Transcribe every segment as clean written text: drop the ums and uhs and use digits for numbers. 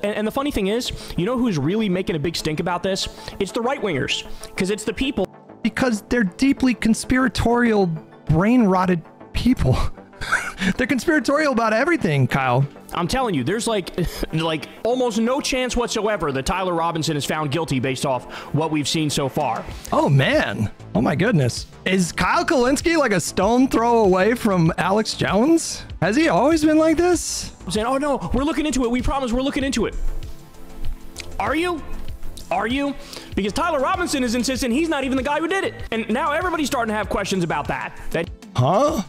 And the funny thing is, you know who's really making a big stink about this? It's the right-wingers, because it's the people. Because they're deeply conspiratorial, brain-rotted people. They're conspiratorial about everything, Kyle. I'm telling you, there's like almost no chance whatsoever that Tyler Robinson is found guilty based off what we've seen so far. Oh, man. Oh, my goodness. Is Kyle Kulinski like a stone throw away from Alex Jones? Has he always been like this? I'm saying, oh, no, we're looking into it. We promise we're looking into it. Are you? Are you? Because Tyler Robinson is insisting he's not even the guy who did it. And now everybody's starting to have questions about that. Huh?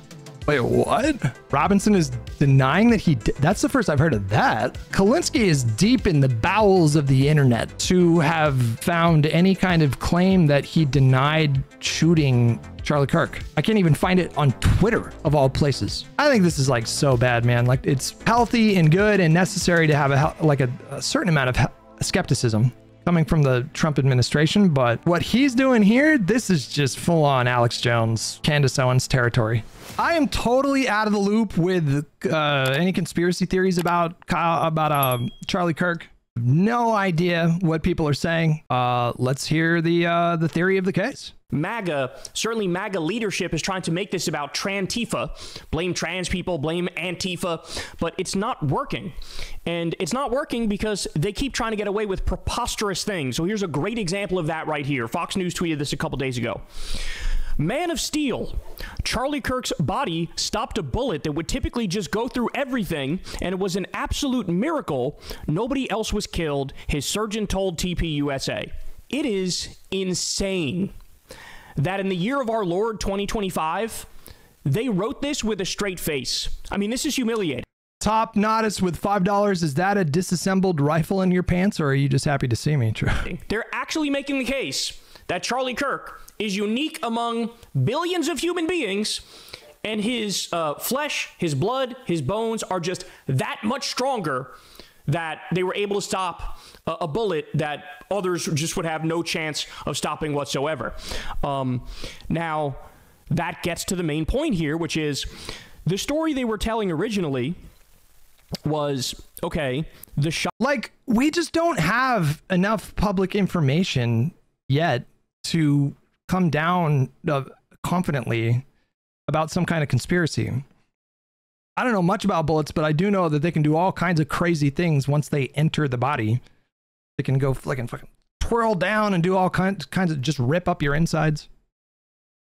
Wait, what? Robinson is denying that he did. That's the first I've heard of that. Kulinski is deep in the bowels of the internet to have found any kind of claim that he denied shooting Charlie Kirk. I can't even find it on Twitter, of all places. I think this is like so bad, man. Like, it's healthy and good and necessary to have a certain amount of skepticism coming from the Trump administration, but what he's doing here, this is just full-on Alex Jones, Candace Owens territory. I am totally out of the loop with any conspiracy theories about Charlie Kirk. No idea what people are saying. Let's hear the theory of the case. MAGA, certainly MAGA leadership is trying to make this about Trantifa, blame trans people, blame Antifa, but it's not working. And it's not working because they keep trying to get away with preposterous things. So here's a great example of that right here. Fox News tweeted this a couple days ago. Man of Steel. Charlie Kirk's body stopped a bullet that would typically just go through everything, and it was an absolute miracle. Nobody else was killed, his surgeon told TPUSA. It is insane that in the year of our Lord 2025, they wrote this with a straight face. I mean, this is humiliating. Top Nodis with $5. Is that a disassembled rifle in your pants, or are you just happy to see me? They're actually making the case that Charlie Kirk is unique among billions of human beings, and his flesh, his blood, his bones are just that much stronger that they were able to stop a bullet that others just would have no chance of stopping whatsoever. Now, that gets to the main point here, which is the story they were telling originally was, okay, the shot. Like, we just don't have enough public information yet to come down confidently about some kind of conspiracy. I don't know much about bullets, but I do know that they can do all kinds of crazy things once they enter the body. They can go fucking twirl down and do all kinds of just rip up your insides.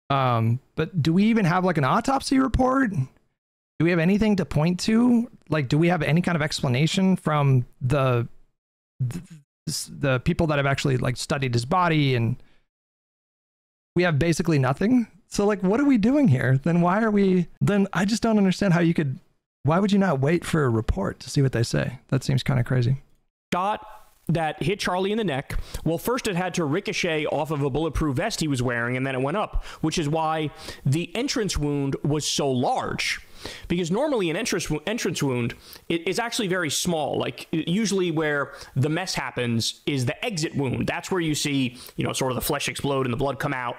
But do we even have like an autopsy report? Do we have anything to point to? Like, do we have any kind of explanation from the people that have actually like studied his body? And we have basically nothing. So like, what are we doing here? Then why are we, then I just don't understand how you could, why would you not wait for a report to see what they say? That seems kind of crazy. Shot that hit Charlie in the neck. Well, first it had to ricochet off of a bulletproof vest he was wearing, and then it went up, which is why the entrance wound was so large. Because normally an entrance wound is actually very small. Like, usually where the mess happens is the exit wound. That's where you see, you know, sort of the flesh explode and the blood come out.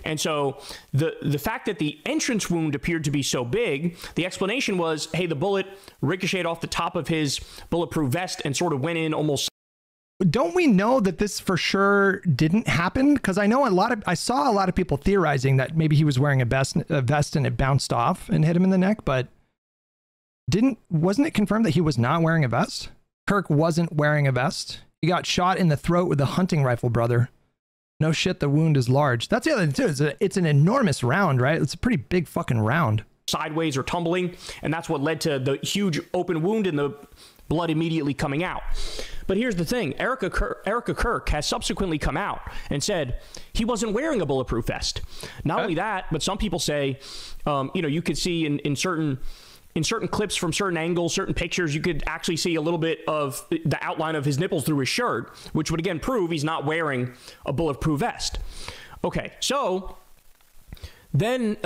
And so the fact that the entrance wound appeared to be so big, the explanation was, hey, the bullet ricocheted off the top of his bulletproof vest and sort of went in almost. Don't we know that this for sure didn't happen? Because I know I saw a lot of people theorizing that maybe he was wearing a vest and it bounced off and hit him in the neck, but wasn't it confirmed that he was not wearing a vest? Kirk wasn't wearing a vest. He got shot in the throat with a hunting rifle, brother. No shit, the wound is large. That's the other thing too. It's an enormous round, right? It's a pretty big fucking round. Sideways or tumbling, and that's what led to the huge open wound and the blood immediately coming out. But here's the thing. Erica Kirk has subsequently come out and said he wasn't wearing a bulletproof vest. Not only that, but some people say, you know, you could see in certain clips from certain angles, certain pictures, you could actually see a little bit of the outline of his nipples through his shirt, which would again prove he's not wearing a bulletproof vest. Okay, so then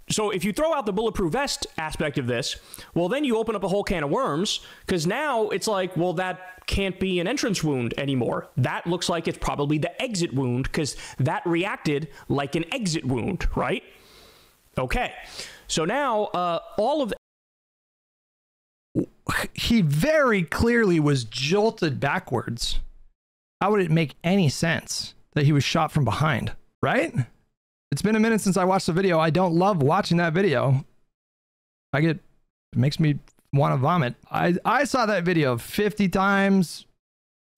so if you throw out the bulletproof vest aspect of this, well, then you open up a whole can of worms, because now it's like, well, that can't be an entrance wound anymore. That looks like it's probably the exit wound, because that reacted like an exit wound, right? Okay. So now all of he very clearly was jolted backwards. How would it make any sense that he was shot from behind, right? It's been a minute since I watched the video. I don't love watching that video. It makes me want to vomit. I saw that video 50 times,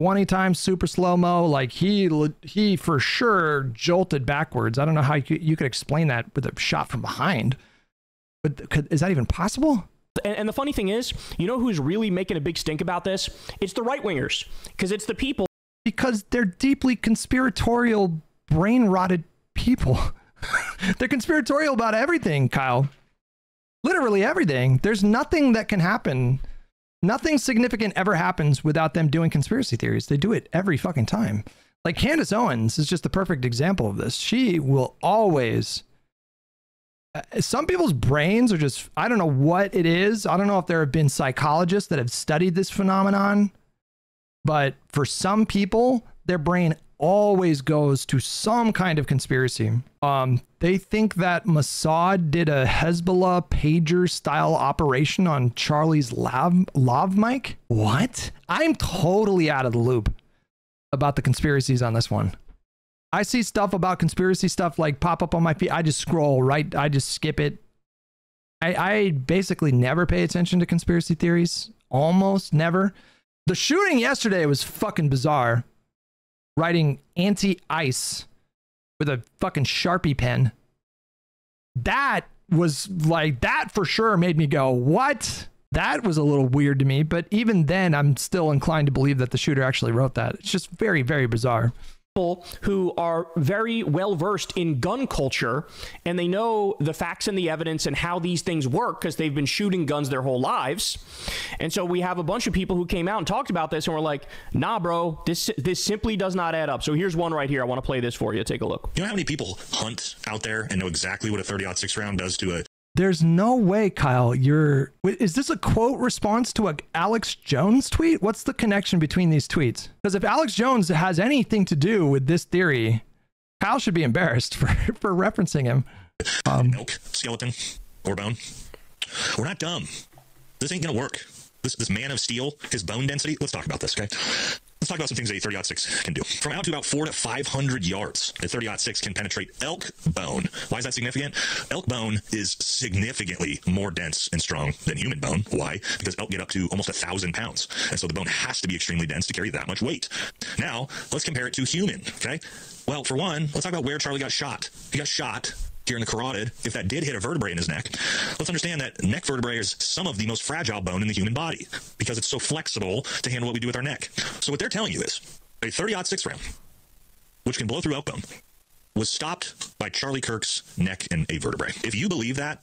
20 times, super slow-mo. Like he for sure jolted backwards. I don't know how you could explain that with a shot from behind. But is that even possible? And the funny thing is, you know who's really making a big stink about this? It's the right-wingers, because it's the people. Because they're deeply conspiratorial, brain-rotted people. They're conspiratorial about everything, Kyle. Literally everything. There's nothing that can happen. Nothing significant ever happens without them doing conspiracy theories. They do it every fucking time. Like Candace Owens is just the perfect example of this. She will always... some people's brains are just, I don't know what it is. I don't know if there have been psychologists that have studied this phenomenon, but for some people, their brain always goes to some kind of conspiracy. They think that Mossad did a Hezbollah pager style operation on Charlie's lav mic. What? I'm totally out of the loop about the conspiracies on this one. I see stuff about conspiracy stuff like pop up on my feed. I just scroll right. I just skip it. I basically never pay attention to conspiracy theories. Almost never. The shooting yesterday was fucking bizarre. Writing anti-ice with a fucking Sharpie pen. That was like, that for sure made me go, what? That was a little weird to me. But even then, I'm still inclined to believe that the shooter actually wrote that. It's just very, very bizarre. Who are very well versed in gun culture, and they know the facts and the evidence and how these things work because they've been shooting guns their whole lives. And so we have a bunch of people who came out and talked about this and were like, nah, bro, this simply does not add up. So here's one right here. I want to play this for you. Take a look. You know how many people hunt out there and know exactly what a 30-06 round does to a... There's no way, Kyle, is this a quote response to a Alex Jones tweet? What's the connection between these tweets? Because if Alex Jones has anything to do with this theory, Kyle should be embarrassed for referencing him. Elk, skeleton, or bone. We're not dumb. This ain't gonna work. This man of steel, his bone density, let's talk about this, okay? Let's talk about some things that a 30-06 can do. From out to about 400 to 500 yards, a 30-06 can penetrate elk bone. Why is that significant? Elk bone is significantly more dense and strong than human bone. Why? Because elk get up to almost 1,000 pounds. And so the bone has to be extremely dense to carry that much weight. Now, let's compare it to human, okay? Well, for one, let's talk about where Charlie got shot. He got shot here in the carotid. If that did hit a vertebrae in his neck, let's understand that neck vertebrae is some of the most fragile bone in the human body because it's so flexible to handle what we do with our neck. So what they're telling you is a 30-06 round, which can blow through elk bone, was stopped by Charlie Kirk's neck and a vertebrae. If you believe that,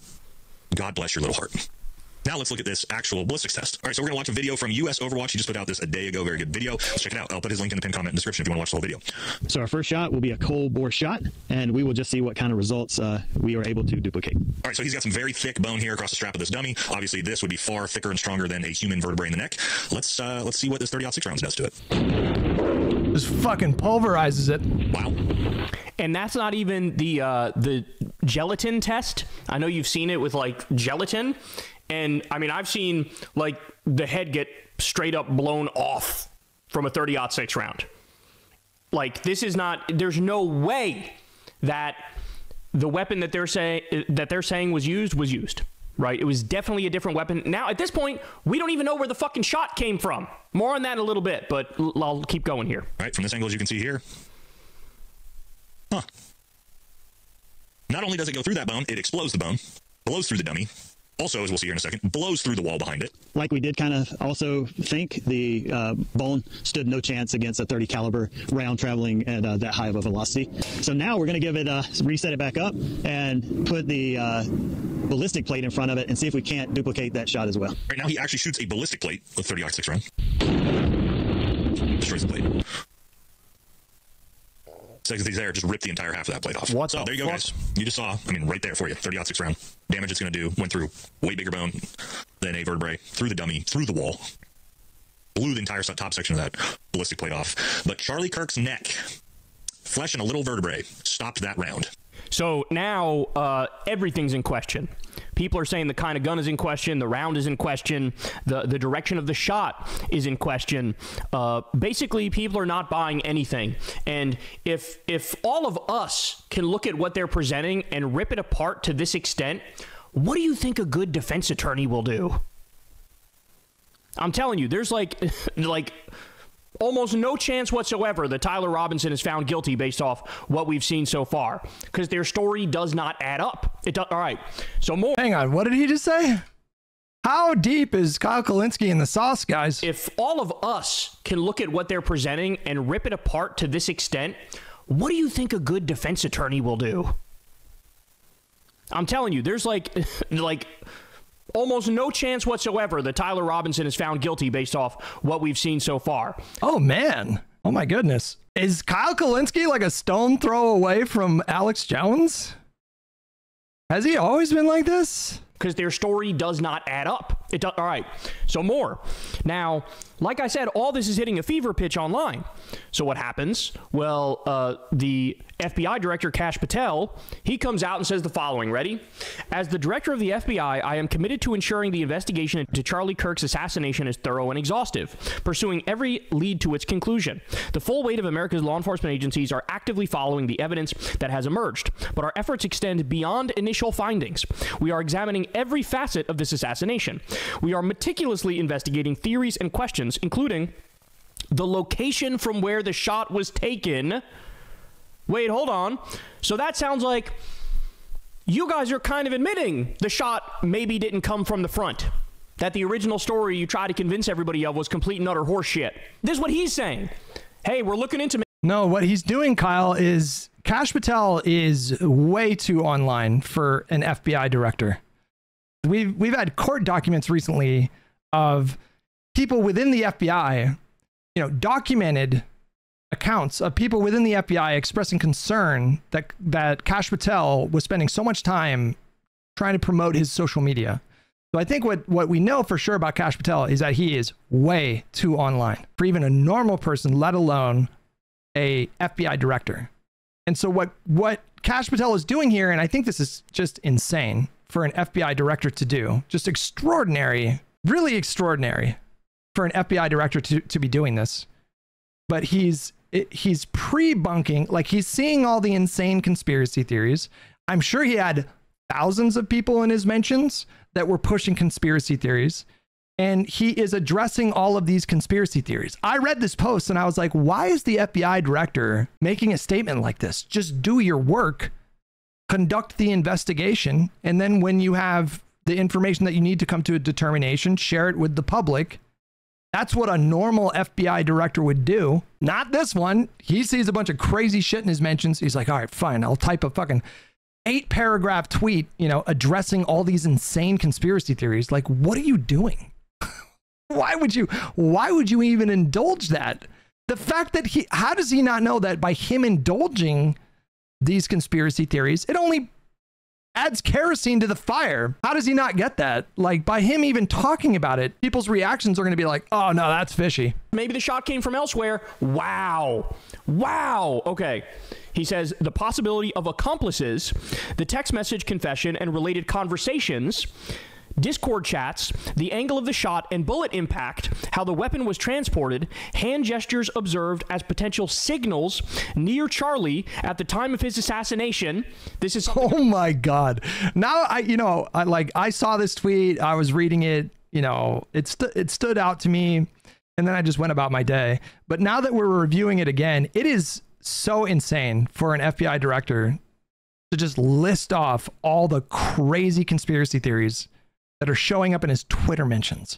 God bless your little heart. Now let's look at this actual ballistics test. All right, so we're going to watch a video from US Overwatch. He just put out this a day ago. Very good video. Let's check it out. I'll put his link in the pinned comment and description if you want to watch the whole video. So our first shot will be a cold bore shot, and we will just see what kind of results we are able to duplicate. All right, so he's got some very thick bone here across the strap of this dummy. Obviously, this would be far thicker and stronger than a human vertebrae in the neck. Let's see what this 30-06 rounds does to it. Just fucking pulverizes it. Wow. And that's not even the gelatin test. I know you've seen it with like gelatin. And I mean, I've seen like the head get straight up blown off from a 30-06 round. Like, this is not, there's no way that the weapon that they're saying was used, right? It was definitely a different weapon. Now, at this point, we don't even know where the fucking shot came from. More on that in a little bit, but I'll keep going here. All right, from this angle, as you can see here. Huh. Not only does it go through that bone, it explodes the bone, blows through the dummy. Also, as we'll see here in a second, blows through the wall behind it. Like we did kind of also think, the bone stood no chance against a 30 caliber round traveling at that high of a velocity. So now we're going to give it reset it back up and put the ballistic plate in front of it and see if we can't duplicate that shot as well. Right now, he actually shoots a ballistic plate with 30-06 round. Destroys the plate. Second he's there, just rip the entire half of that plate off. What so there you go, guys. You just saw, I mean, right there for you, 30-06 round. Damage it's going to do, went through way bigger bone than a vertebrae, through the dummy, through the wall. Blew the entire top section of that ballistic plate off. But Charlie Kirk's neck, flesh and a little vertebrae, stopped that round. So now everything's in question. People are saying the kind of gun is in question, the round is in question, the direction of the shot is in question. Basically, people are not buying anything. And if all of us can look at what they're presenting and rip it apart to this extent, what do you think a good defense attorney will do? I'm telling you, there's like almost no chance whatsoever that Tyler Robinson is found guilty based off what we've seen so far, because their story does not add up. All right, so more. Hang on, what did he just say? How deep is Kyle Kulinski in the sauce, guys? If all of us can look at what they're presenting and rip it apart to this extent, what do you think a good defense attorney will do? I'm telling you, there's like almost no chance whatsoever that Tyler Robinson is found guilty based off what we've seen so far. Oh, man. Oh, my goodness. Is Kyle Kulinski like a stone throw away from Alex Jones? Has he always been like this? Because their story does not add up. All right, so more. Now, like I said, all this is hitting a fever pitch online. So what happens? Well, the FBI director, Kash Patel, he comes out and says the following. Ready? As the director of the FBI, I am committed to ensuring the investigation into Charlie Kirk's assassination is thorough and exhaustive, pursuing every lead to its conclusion. The full weight of America's law enforcement agencies are actively following the evidence that has emerged, but our efforts extend beyond initial findings. We are examining every facet of this assassination. We are meticulously investigating theories and questions, including the location from where the shot was taken. Wait, hold on. So that sounds like you guys are kind of admitting the shot maybe didn't come from the front, that the original story you tried to convince everybody of was complete and utter horseshit. This is what he's saying. Hey, we're looking into... No, what he's doing, Kyle, is Kash Patel is way too online for an FBI director. We've had court documents recently of people within the FBI, documented accounts of people within the FBI expressing concern that Kash Patel was spending so much time trying to promote his social media. So I think what we know for sure about Kash Patel is that he is way too online for even a normal person, let alone a FBI director. And so what Kash Patel is doing here, and I think this is just insane for an FBI director to do, just extraordinary, really extraordinary for an FBI director to be doing this. But he's pre-bunking, like he's seeing all the insane conspiracy theories. I'm sure he had thousands of people in his mentions that were pushing conspiracy theories, and he is addressing all of these conspiracy theories. I read this post and I was like, why is the FBI director making a statement like this? Just do your work, conduct the investigation, and then when you have the information that you need to come to a determination, share it with the public. That's what a normal FBI director would do. Not this one. He sees a bunch of crazy shit in his mentions. He's like, all right, fine. I'll type a fucking 8-paragraph tweet, addressing all these insane conspiracy theories. Like, what are you doing? Why would you even indulge that? The fact that how does he not know that by him indulging these conspiracy theories, it only adds kerosene to the fire? How does he not get that? Like, by him even talking about it, people's reactions are going to be like, oh no, that's fishy. Maybe the shot came from elsewhere. Wow. Okay. He says the possibility of accomplices, the text message confession and related conversations, Discord chats, the angle of the shot and bullet impact, how the weapon was transported, hand gestures observed as potential signals near Charlie at the time of his assassination. This is oh my God. Now I saw this tweet, I was reading it, it stood out to me, and then I just went about my day. But now that we're reviewing it again, it is so insane for an FBI director to just list off all the crazy conspiracy theories that are showing up in his Twitter mentions.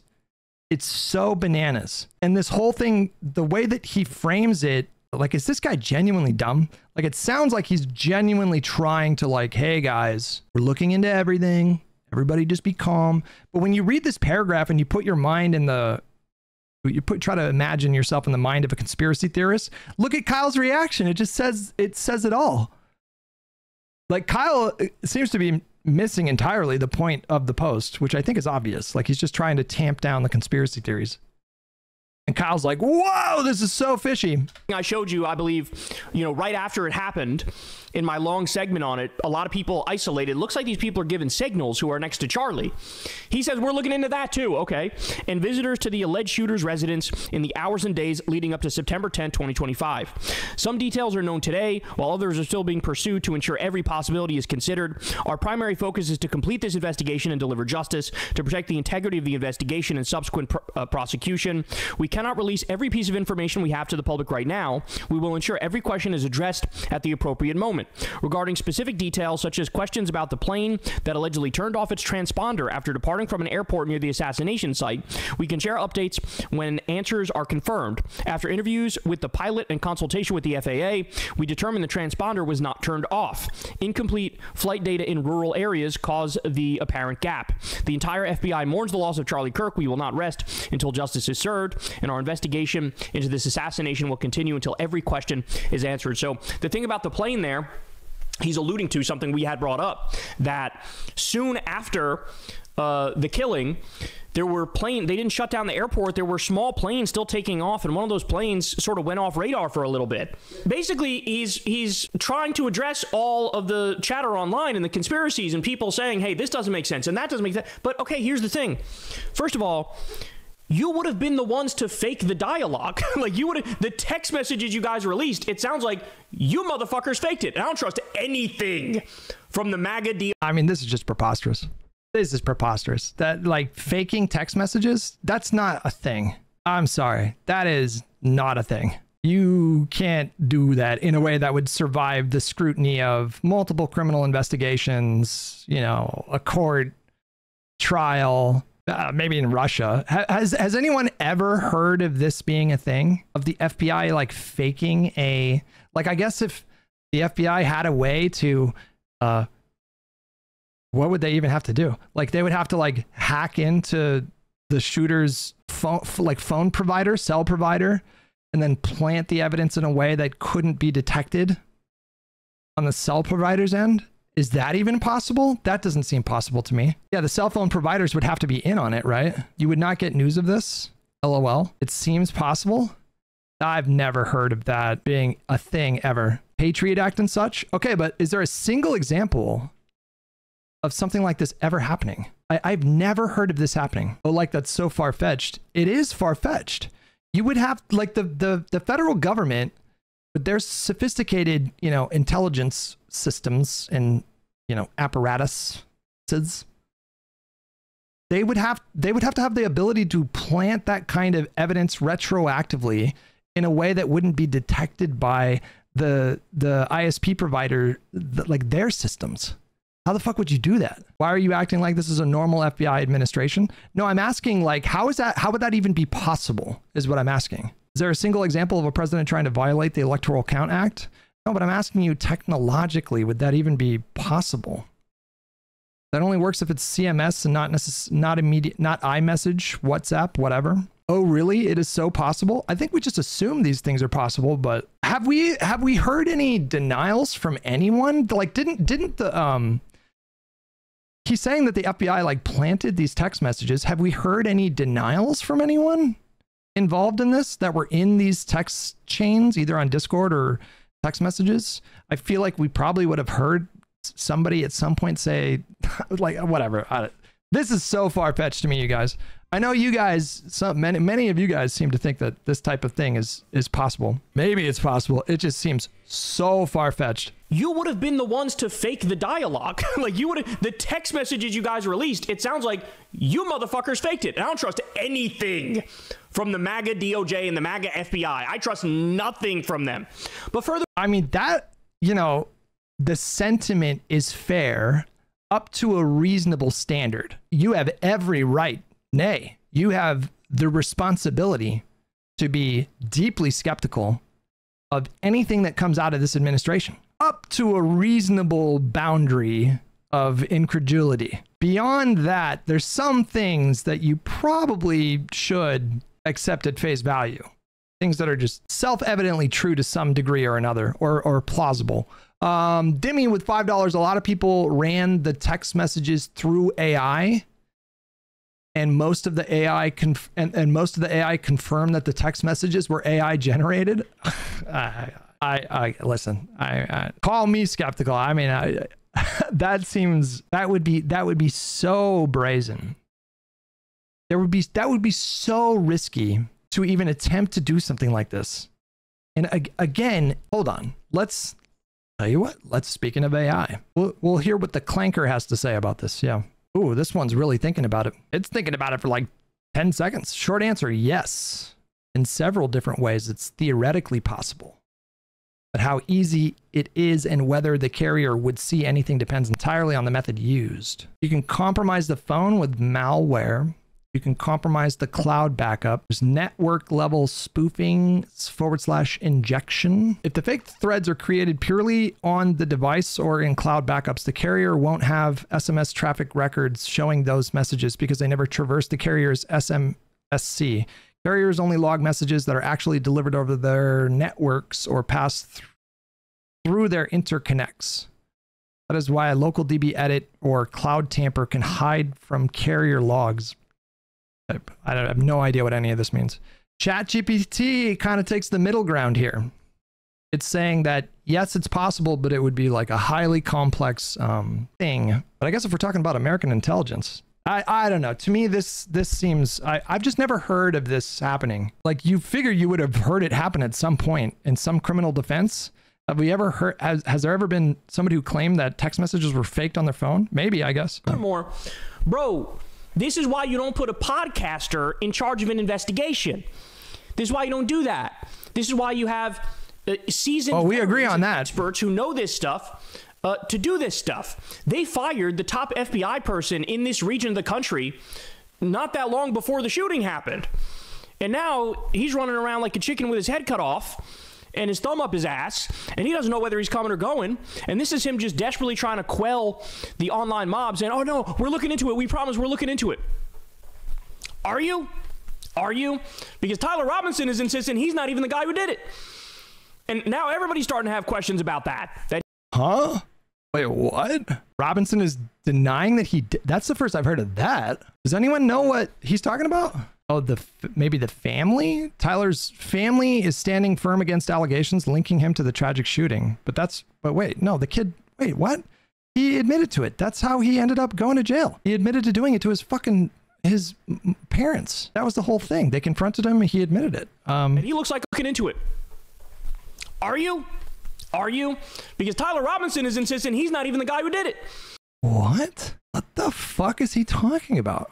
It's so bananas. And this whole thing, the way that he frames it, like, is this guy genuinely dumb? Like, it sounds like he's genuinely trying to, like, hey guys, we're looking into everything. Everybody just be calm. But when you read this paragraph and you put your mind in try to imagine yourself in the mind of a conspiracy theorist, look at Kyle's reaction. It says it all. Like, Kyle seems to be missing entirely the point of the post, which I think is obvious. Like, he's just trying to tamp down the conspiracy theories. And Kyle's like, whoa, this is so fishy. I showed you, I believe, right after it happened in my long segment on it, a lot of people isolated. Looks like these people are given signals who are next to Charlie. He says, we're looking into that too. Okay. And visitors to the alleged shooter's residence in the hours and days leading up to September 10, 2025. Some details are known today, while others are still being pursued to ensure every possibility is considered. Our primary focus is to complete this investigation and deliver justice to protect the integrity of the investigation and subsequent prosecution. We cannot release every piece of information we have to the public right now. We will ensure every question is addressed at the appropriate moment. Regarding specific details, such as questions about the plane that allegedly turned off its transponder after departing from an airport near the assassination site, we can share updates when answers are confirmed. After interviews with the pilot and consultation with the FAA, we determined the transponder was not turned off. Incomplete flight data in rural areas cause the apparent gap. The entire FBI mourns the loss of Charlie Kirk. We will not rest until justice is served, and our investigation into this assassination will continue until every question is answered. So the thing about the plane there, he's alluding to something we had brought up, that soon after the killing, there were planes, they didn't shut down the airport. There were small planes still taking off, and one of those planes sort of went off radar for a little bit. Basically, he's trying to address all of the chatter online and the conspiracies and people saying, hey, this doesn't make sense and that doesn't make sense. But okay, here's the thing. First of all, you would have been the ones to fake the dialogue. Like, you would have, the text messages you guys released, it sounds like you motherfuckers faked it. And I don't trust anything from the MAGA deal. I mean, this is just preposterous. This is preposterous. That, like, faking text messages, that's not a thing. I'm sorry. That is not a thing. You can't do that in a way that would survive the scrutiny of multiple criminal investigations, a court trial, maybe in Russia. Has anyone ever heard of this being a thing? Of the FBI, like, faking a... Like, I guess if the FBI had a way to... what would they even have to do? Like, they would have to, like, hack into the shooter's phone provider, cell provider, and then plant the evidence in a way that couldn't be detected on the cell provider's end. Is that even possible? That doesn't seem possible to me. Yeah, the cell phone providers would have to be in on it, right? You would not get news of this? LOL. It seems possible. I've never heard of that being a thing ever. Patriot Act and such? Okay, but is there a single example of something like this ever happening? I've never heard of this happening. Oh, like, that's so far-fetched. It is far-fetched. You would have, like, the federal government, with their sophisticated, intelligence systems and, apparatuses, they would have to have the ability to plant that kind of evidence retroactively in a way that wouldn't be detected by the ISP provider, like, their systems. How the fuck would you do that? Why are you acting like this is a normal FBI administration? No, I'm asking, like, how would that even be possible, is what I'm asking. Is there a single example of a president trying to violate the Electoral Count Act? No, but I'm asking you, technologically, would that even be possible? That only works if it's CMS and not immediate, not iMessage, WhatsApp, whatever. Oh, really? It is so possible? I think we just assume these things are possible, but have we heard any denials from anyone? Like, didn't the he's saying that the FBI, like, planted these text messages. Have we heard any denials from anyone involved in this that were in these text chains, either on Discord or text messages? I feel like we probably would have heard somebody at some point say, like, whatever. This is so far-fetched to me, you guys. I know you guys, many of you guys seem to think that this type of thing is possible. Maybe it's possible. It just seems so far-fetched. You would have been the ones to fake the dialogue. Like, you would have, the text messages you guys released, it sounds like you motherfuckers faked it. And I don't trust anything from the MAGA DOJ and the MAGA FBI. I trust nothing from them. But further, I mean, that, the sentiment is fair up to a reasonable standard. You have every right, nay, you have the responsibility to be deeply skeptical of anything that comes out of this administration, up to a reasonable boundary of incredulity. Beyond that, there's some things that you probably should accept at face value. Things that are just self-evidently true to some degree or another, or plausible. Dimmy with $5. A lot of people ran the text messages through AI. and most of the AI most of the AI confirmed that the text messages were AI generated. I listen. I call me skeptical. I mean, that would be so brazen. That would be so risky to even attempt to do something like this. And again, hold on. Let's tell you what. Speaking of AI, we'll hear what the Clanker has to say about this. Yeah. Ooh, this one's really thinking about it. It's thinking about it for like 10 seconds. Short answer, yes. In several different ways, it's theoretically possible. But how easy it is and whether the carrier would see anything depends entirely on the method used. You can compromise the phone with malware. You can compromise the cloud backup. There's network level spoofing / injection. If the fake threads are created purely on the device or in cloud backups, the carrier won't have SMS traffic records showing those messages because they never traverse the carrier's SMSC. Carriers only log messages that are actually delivered over their networks or pass through their interconnects. That is why a local DB edit or cloud tamper can hide from carrier logs. I have no idea what any of this means. ChatGPT kind of takes the middle ground here. It's saying that, yes, it's possible, but it would be like a highly complex thing. But I guess if we're talking about American intelligence, I don't know. To me, this seems, I've just never heard of this happening. Like, you figure you would have heard it happen at some point in some criminal defense. Have we ever heard, has there ever been somebody who claimed that text messages were faked on their phone? Maybe, I guess. More. Bro, this is why you don't put a podcaster in charge of an investigation. This is why you don't do that. This is why you have seasoned we agree on that. Experts who know this stuff to do this stuff. They fired the top FBI person in this region of the country not that long before the shooting happened. And now he's running around like a chicken with his head cut off and his thumb up his ass, and he doesn't know whether he's coming or going. And this is him just desperately trying to quell the online mob, saying, oh no, we're looking into it. We promise we're looking into it. Are you? Are you? Because Tyler Robinson is insisting he's not even the guy who did it. And now everybody's starting to have questions about that. Huh? Wait, what? Robinson is denying that he did. That's the first I've heard of that. Does anyone know what he's talking about? Oh, maybe the family? Tyler's family is standing firm against allegations linking him to the tragic shooting. But wait, no, the kid, wait, what? He admitted to it. That's how he ended up going to jail. He admitted to doing it to his parents. That was the whole thing. They confronted him. He admitted it. And he looks like looking into it. Are you? Are you? Because Tyler Robinson is insisting he's not even the guy who did it. What? What the fuck is he talking about?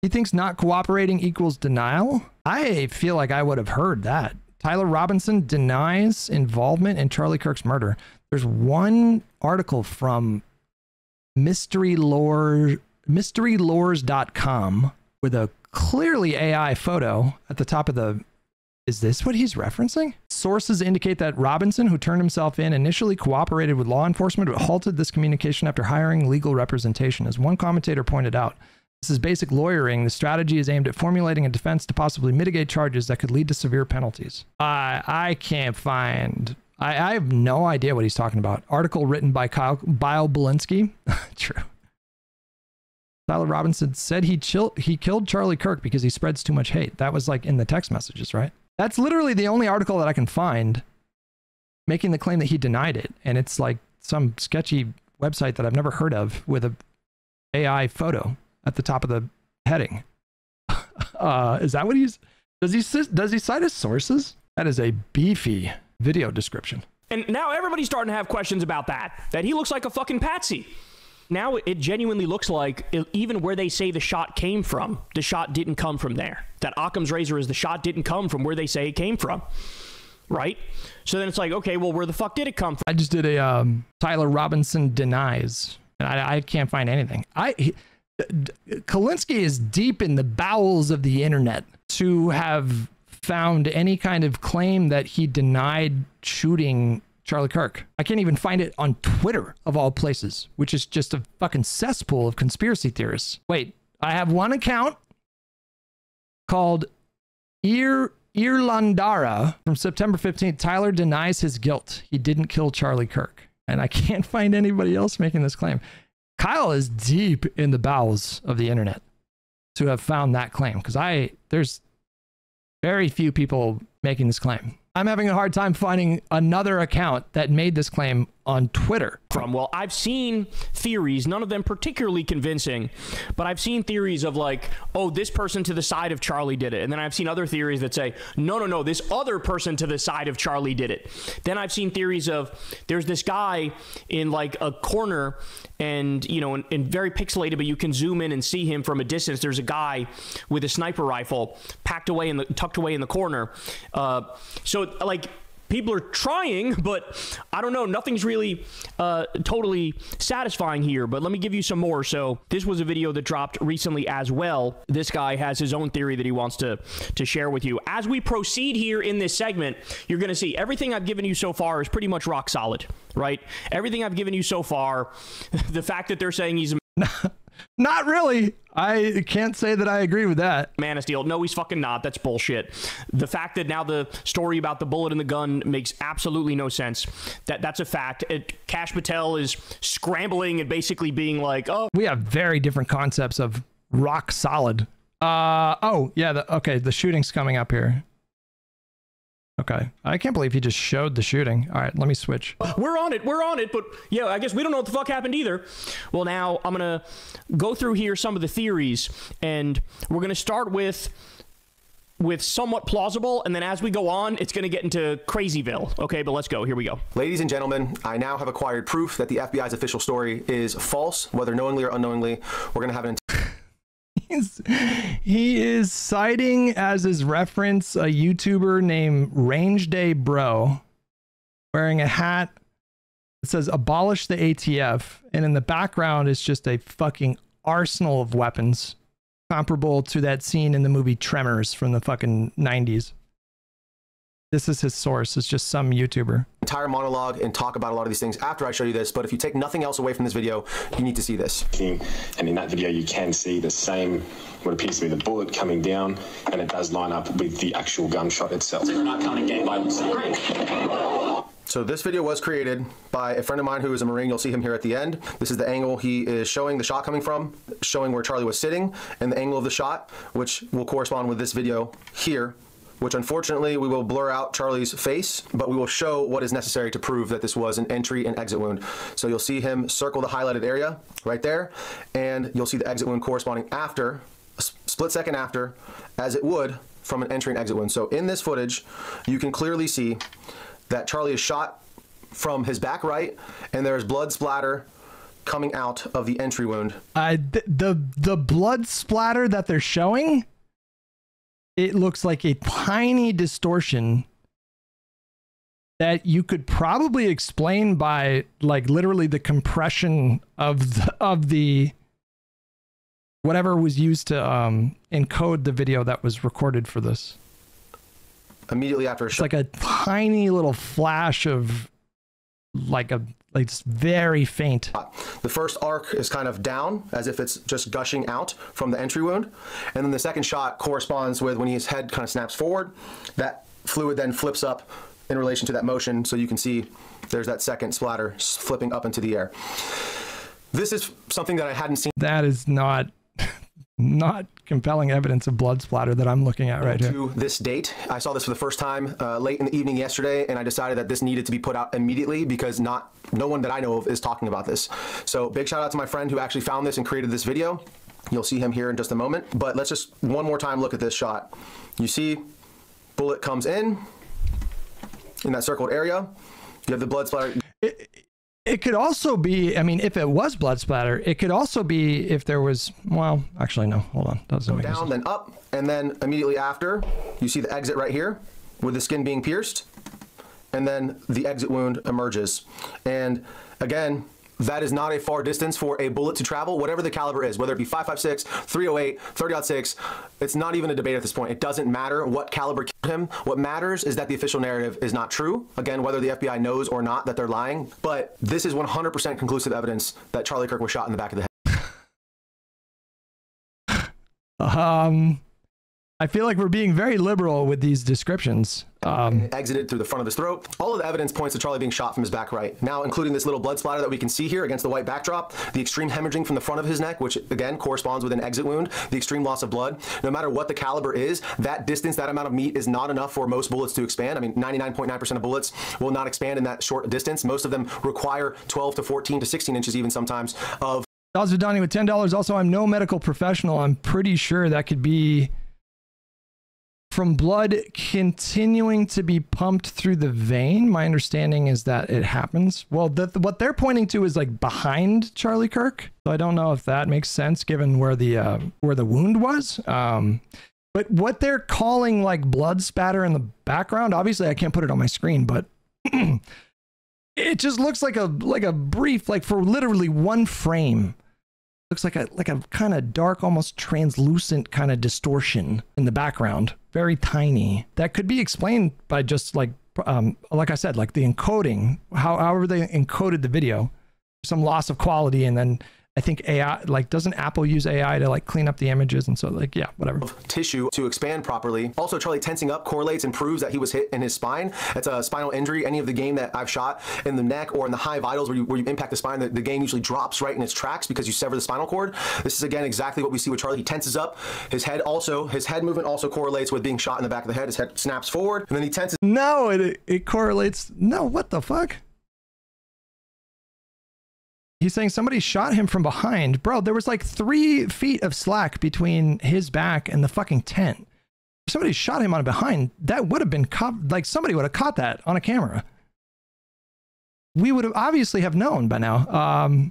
He thinks not cooperating equals denial? I feel like I would have heard that. Tyler Robinson denies involvement in Charlie Kirk's murder. There's one article from mysterylores.com with a clearly AI photo at the top of the... Is this what he's referencing? Sources indicate that Robinson, who turned himself in, initially cooperated with law enforcement but halted this communication after hiring legal representation. As one commentator pointed out, this is basic lawyering. The strategy is aimed at formulating a defense to possibly mitigate charges that could lead to severe penalties. I can't find... I have no idea what he's talking about. Article written by Kulinski. True. Tyler Robinson said he killed Charlie Kirk because he spreads too much hate. That was like in the text messages, right? That's literally the only article that I can find making the claim that he denied it. And it's like some sketchy website that I've never heard of with a AI photo at the top of the heading. Is that what does he cite his sources? That is a beefy video description. And now everybody's starting to have questions about that he looks like a fucking patsy. Now it genuinely looks like even where they say the shot came from, the shot didn't come from there. That Occam's razor is the shot didn't come from where they say it came from. Right? So then it's like, okay, well, where the fuck did it come from? I just did a Tyler Robinson denies, and I can't find anything. Kulinski is deep in the bowels of the internet to have found any kind of claim that he denied shooting Charlie Kirk. I can't even find it on Twitter, of all places, which is just a fucking cesspool of conspiracy theorists. Wait, I have one account called Irlandara from September 15th. Tyler denies his guilt. He didn't kill Charlie Kirk. And I can't find anybody else making this claim. Kyle is deep in the bowels of the internet. to have found that claim, because there's very few people making this claim. I'm having a hard time finding another account that made this claim on Twitter. Well, I've seen theories, none of them particularly convincing, but I've seen theories of like, oh, this person to the side of Charlie did it. And then I've seen other theories that say, no, this other person to the side of Charlie did it. Then I've seen theories of there's this guy in like a corner and, you know, and very pixelated, but you can zoom in and see him from a distance. There's a guy with a sniper rifle tucked away in the corner. So like, people are trying, but I don't know. Nothing's really totally satisfying here. But let me give you some more. So this was a video that dropped recently as well. This guy has his own theory that he wants to share with you. As we proceed here in this segment, you're going to see everything I've given you so far is pretty much rock solid, right? Everything I've given you so far, the fact that they're saying he's a Not really. I can't say that I agree with that. Man of Steel. No, he's fucking not. That's bullshit. The fact that now the story about the bullet in the gun makes absolutely no sense. That's a fact. Kash Patel is scrambling and basically being like, oh. We have very different concepts of rock solid. Oh, yeah. Okay, the shooting's coming up here. Okay. I can't believe he just showed the shooting. All right, let me switch. We're on it, but yeah, I guess we don't know what the fuck happened either. Well, now I'm going to go through here some of the theories, and we're going to start with somewhat plausible, and then as we go on, it's going to get into Crazyville. Okay, but let's go. Here we go. Ladies and gentlemen, I now have acquired proof that the FBI's official story is false, whether knowingly or unknowingly. We're going to have an He is citing as his reference a YouTuber named Range Day Bro wearing a hat that says abolish the ATF, and in the background is just a fucking arsenal of weapons comparable to that scene in the movie Tremors from the fucking 90s. This is his source. It's just some YouTuber. Entire monologue and talk about a lot of these things after I show you this, but if you take nothing else away from this video, you need to see this. And in that video, you can see the same, what appears to be the bullet coming down, and it does line up with the actual gunshot itself. So this video was created by a friend of mine who is a Marine. You'll see him here at the end. This is the angle he is showing the shot coming from, showing where Charlie was sitting, and the angle of the shot, which will correspond with this video here, which unfortunately we will blur out Charlie's face, but we will show what is necessary to prove that this was an entry and exit wound. So you'll see him circle the highlighted area right there, and you'll see the exit wound corresponding after, a split second after, as it would from an entry and exit wound. So in this footage, you can clearly see that Charlie is shot from his back right, and there's blood splatter coming out of the entry wound. The blood splatter that they're showing, it looks like a tiny distortion that you could probably explain by like literally the compression of the whatever was used to encode the video that was recorded for this. Immediately after a shot. It's like a tiny little flash of like it's very faint. The first arc is kind of down, as if it's just gushing out from the entry wound. And then the second shot corresponds with when his head kind of snaps forward. That fluid then flips up in relation to that motion. So you can see there's that second splatter flipping up into the air. This is something that I hadn't seen. That is not compelling evidence of blood splatter that I'm looking at right here. To this date, I saw this for the first time late in the evening yesterday, and I decided that this needed to be put out immediately because no one that I know of is talking about this. So big shout out to my friend who actually found this and created this video. You'll see him here in just a moment, but let's just one more time look at this shot. You see bullet comes in that circled area. You have the blood splatter. It could also be, I mean, if it was blood splatter, it could also be if there was, well, actually, no, hold on. Doesn't make sense. Down, then up, and then immediately after, you see the exit right here with the skin being pierced, and then the exit wound emerges. And again, that is not a far distance for a bullet to travel, whatever the caliber is, whether it be 5.56, 308, 30-06. It's not even a debate at this point. It doesn't matter what caliber killed him. What matters is that the official narrative is not true. Again, whether the FBI knows or not that they're lying, but this is 100% conclusive evidence that Charlie Kirk was shot in the back of the head. I feel like we're being very liberal with these descriptions. Exited through the front of his throat. All of the evidence points to Charlie being shot from his back right. Now, including this little blood splatter that we can see here against the white backdrop, the extreme hemorrhaging from the front of his neck, which again corresponds with an exit wound, the extreme loss of blood. No matter what the caliber is, that distance, that amount of meat is not enough for most bullets to expand. I mean, 99.9% of bullets will not expand in that short distance. Most of them require 12 to 14 to 16 inches even sometimes of. Donnie with $10. Also, I'm no medical professional. I'm pretty sure that could be from blood continuing to be pumped through the vein. My understanding is that it happens. Well, what they're pointing to is like behind Charlie Kirk. So I don't know if that makes sense given where the wound was. But what they're calling like blood spatter in the background, obviously I can't put it on my screen, but it just looks like a brief, like for literally one frame. Looks like a kind of dark, almost translucent kind of distortion in the background. Very tiny. That could be explained by just like I said, like the encoding, however they encoded the video, some loss of quality. And then I think AI, like, doesn't Apple use AI to like clean up the images? And so like, yeah, whatever. Tissue to expand properly. Also, Charlie tensing up correlates and proves that he was hit in his spine. That's a spinal injury. Any of the game that I've shot in the neck or in the high vitals where you impact the spine, the game usually drops right in its tracks because you sever the spinal cord. This is again exactly what we see with Charlie. He tenses up. His head movement also correlates with being shot in the back of the head. His head snaps forward and then he tenses. No, it correlates. No, what the fuck? He's saying somebody shot him from behind. Bro, there was like 3 feet of slack between his back and the fucking tent. If somebody shot him on behind, that would have been like somebody would have caught that on a camera. We would have obviously have known by now.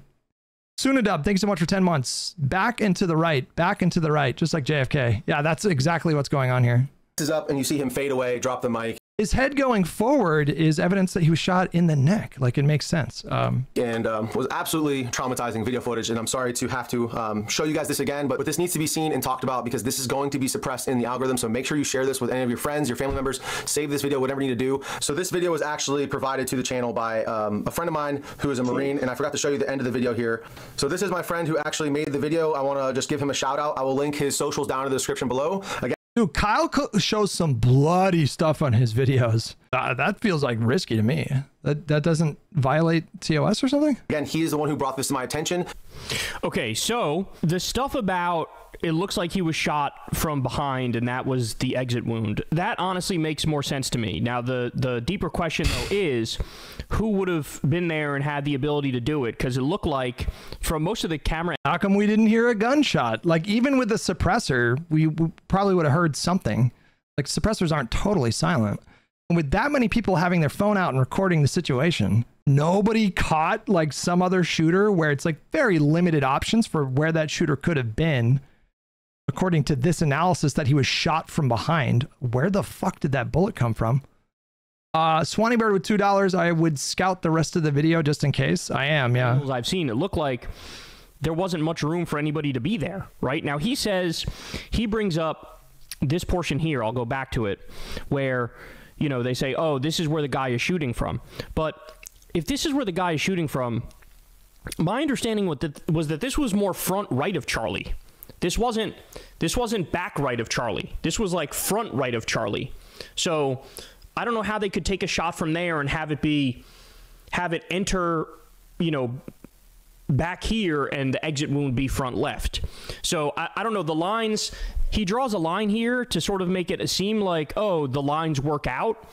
Sunadub, thanks so much for 10 months. Back and to the right, just like JFK. Yeah, that's exactly what's going on here. Is up and you see him fade away, drop the mic. His head going forward is evidence that he was shot in the neck. Like, it makes sense. Was absolutely traumatizing video footage. And I'm sorry to have to show you guys this again, but this needs to be seen and talked about because this is going to be suppressed in the algorithm. So make sure you share this with any of your friends, your family members, save this video, whatever you need to do. So this video was actually provided to the channel by a friend of mine who is a Marine. And I forgot to show you the end of the video here. So this is my friend who actually made the video. I want to just give him a shout out. I will link his socials down in the description below. Again, dude, Kyle shows some bloody stuff on his videos. That feels like risky to me. That doesn't violate TOS or something? Again, he is the one who brought this to my attention. Okay, so the stuff about it looks like he was shot from behind and that was the exit wound. That honestly makes more sense to me. Now, the deeper question, though, is who would have been there and had the ability to do it? Because it looked like from most of the camera... How come we didn't hear a gunshot? Like, even with the suppressor, we probably would have heard something. Like, suppressors aren't totally silent. And with that many people having their phone out and recording the situation, nobody caught, like, some other shooter where it's, like, very limited options for where that shooter could have been. According to this analysis that he was shot from behind. Where the fuck did that bullet come from? Swanee Bird with $2. I would scout the rest of the video just in case. I am, yeah. I've seen it looked like there wasn't much room for anybody to be there, right? Now, he says, he brings up this portion here, I'll go back to it, where, you know, they say, oh, this is where the guy is shooting from. But if this is where the guy is shooting from, my understanding was that this was more front right of Charlie. This wasn't back right of Charlie. This was like front right of Charlie. So I don't know how they could take a shot from there and have it enter, you know, back here and the exit wound be front left. So I don't know, the lines, he draws a line here to sort of make it seem like, oh, the lines work out.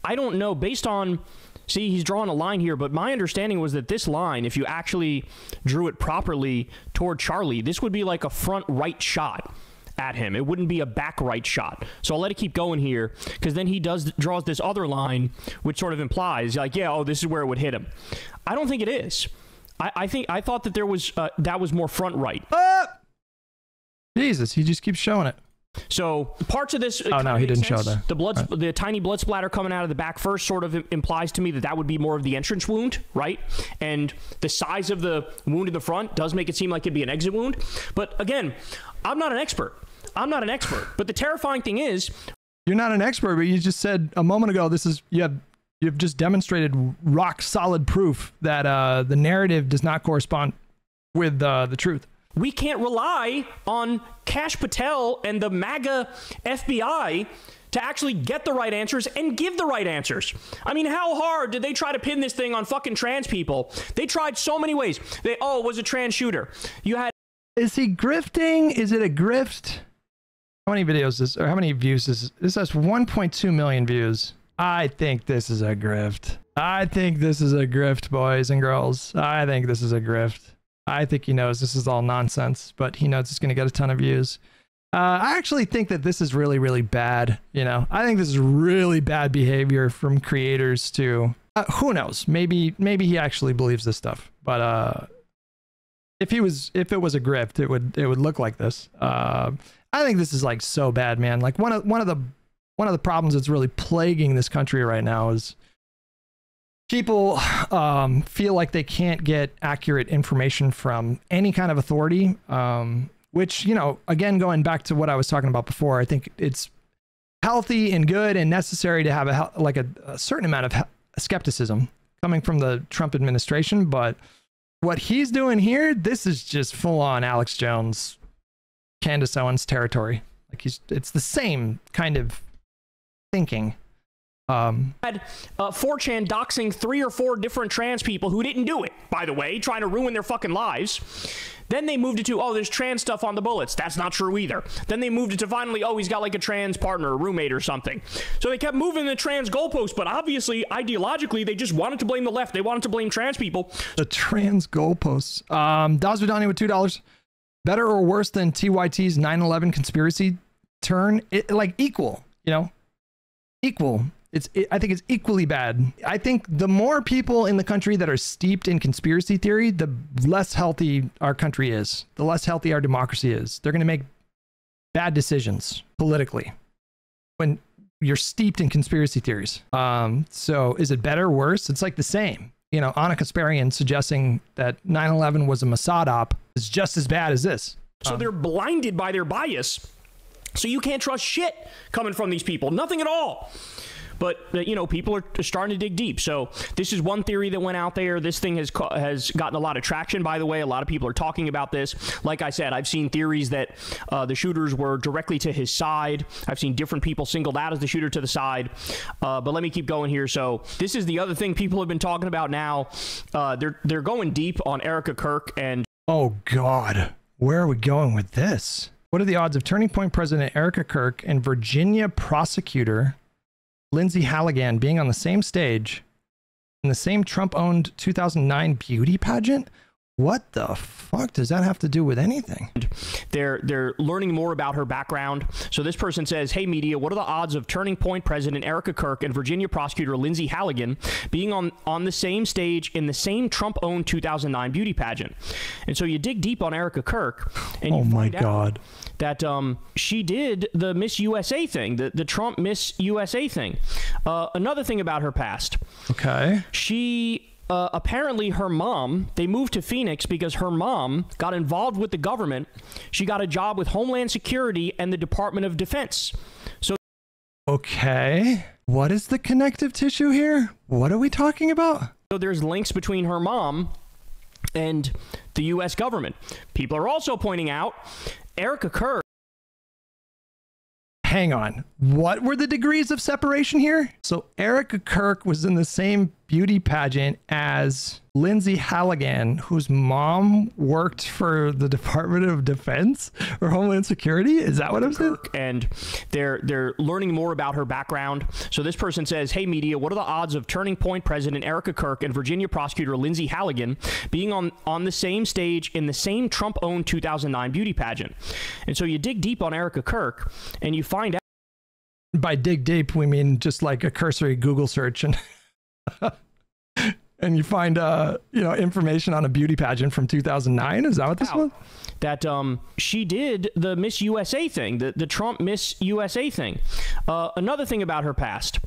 I don't know, based on, see, he's drawing a line here, but my understanding was that this line, if you actually drew it properly toward Charlie, this would be like a front right shot at him. It wouldn't be a back right shot. So I'll let it keep going here, because then he draws this other line, which sort of implies, like, yeah, oh, this is where it would hit him. I don't think it is. I thought that there was that was more front right. Jesus, he just keeps showing it. So parts of this. Oh no, he didn't show that. The blood, the tiny blood splatter coming out of the back first, sort of implies to me that would be more of the entrance wound, right? And the size of the wound in the front does make it seem like it'd be an exit wound. But again, I'm not an expert. But the terrifying thing is, you're not an expert, but you just said a moment ago, you've just demonstrated rock solid proof that the narrative does not correspond with the truth. we can't rely on Kash Patel and the MAGA FBI to actually get the right answers and give the right answers. I mean, how hard did they try to pin this thing on fucking trans people? They tried so many ways. It was a trans shooter. You had... Is he grifting? Is it a grift? How many videos is, or how many views is this? Has 1.2 million views. I think this is a grift. I think this is a grift, boys and girls. I think this is a grift. I think he knows this is all nonsense, but he knows it's going to get a ton of views. I actually think that this is really, really bad. You know, I think this is really bad behavior from creators to, who knows? Maybe he actually believes this stuff, but, if it was a grift, it would look like this. I think this is like so bad, man. Like one of the problems that's really plaguing this country right now is people feel like they can't get accurate information from any kind of authority. Which, you know, again, going back to what I was talking about before, I think it's healthy and good and necessary to have a certain amount of skepticism coming from the Trump administration. But what he's doing here, this is just full on Alex Jones, Candace Owens territory. Like it's the same kind of thinking. Had 4chan doxing 3 or 4 different trans people who didn't do it, by the way, trying to ruin their fucking lives. Then they moved it to, oh, there's trans stuff on the bullets. That's not true either. Then they moved it to finally, oh, he's got like a trans partner, a roommate or something. So they kept moving the trans goalposts, but obviously, ideologically, they just wanted to blame the left. They wanted to blame trans people. The trans goalposts. Daz Vidani with $2. Better or worse than TYT's 9/11 conspiracy turn? Like equal, you know? Equal. I think it's equally bad. I think the more people in the country that are steeped in conspiracy theory, the less healthy our country is, the less healthy our democracy is. They're going to make bad decisions politically when you're steeped in conspiracy theories. So is it better or worse? It's like the same. You know, Anna Kasparian suggesting that 9/11 was a Mossad op is just as bad as this. So they're blinded by their bias. So you can't trust shit coming from these people. Nothing at all. But, you know, people are starting to dig deep. So this is one theory that went out there. This thing has gotten a lot of traction, by the way. A lot of people are talking about this. Like I said, I've seen theories that the shooters were directly to his side. I've seen different people singled out as the shooter to the side. But let me keep going here. So this is the other thing people have been talking about now. They're going deep on Erica Kirk and... Oh, God. Where are we going with this? What are the odds of Turning Point President Erica Kirk and Virginia prosecutor Lindsay Halligan being on the same stage in the same Trump-owned 2009 beauty pageant? What the fuck does that have to do with anything? They're learning more about her background. So this person says, hey, media, what are the odds of Turning Point President Erica Kirk and Virginia prosecutor Lindsay Halligan being on the same stage in the same Trump-owned 2009 beauty pageant? And so you dig deep on Erica Kirk, and you find out that she did the Miss USA thing, the Trump Miss USA thing. Another thing about her past. Okay. She... apparently her mom, they moved to Phoenix because her mom got involved with the government. She got a job with Homeland Security and the Department of Defense. So, okay, what is the connective tissue here? What are we talking about? So there's links between her mom and the U.S. government. People are also pointing out Erica Kirk. Hang on. What were the degrees of separation here? So Erica Kirk was in the same beauty pageant as Lindsay Halligan, whose mom worked for the Department of Defense or Homeland Security. Is that what I'm saying? And they're learning more about her background. So this person says, hey, media, what are the odds of Turning Point President Erica Kirk and Virginia prosecutor Lindsay Halligan being on the same stage in the same Trump-owned 2009 beauty pageant? And so you dig deep on Erica Kirk and you find out. By dig deep, we mean just like a cursory Google search and and you find you know, information on a beauty pageant from 2009. Is that what this was? That she did the Miss USA thing, the Trump Miss USA thing. Another thing about her past.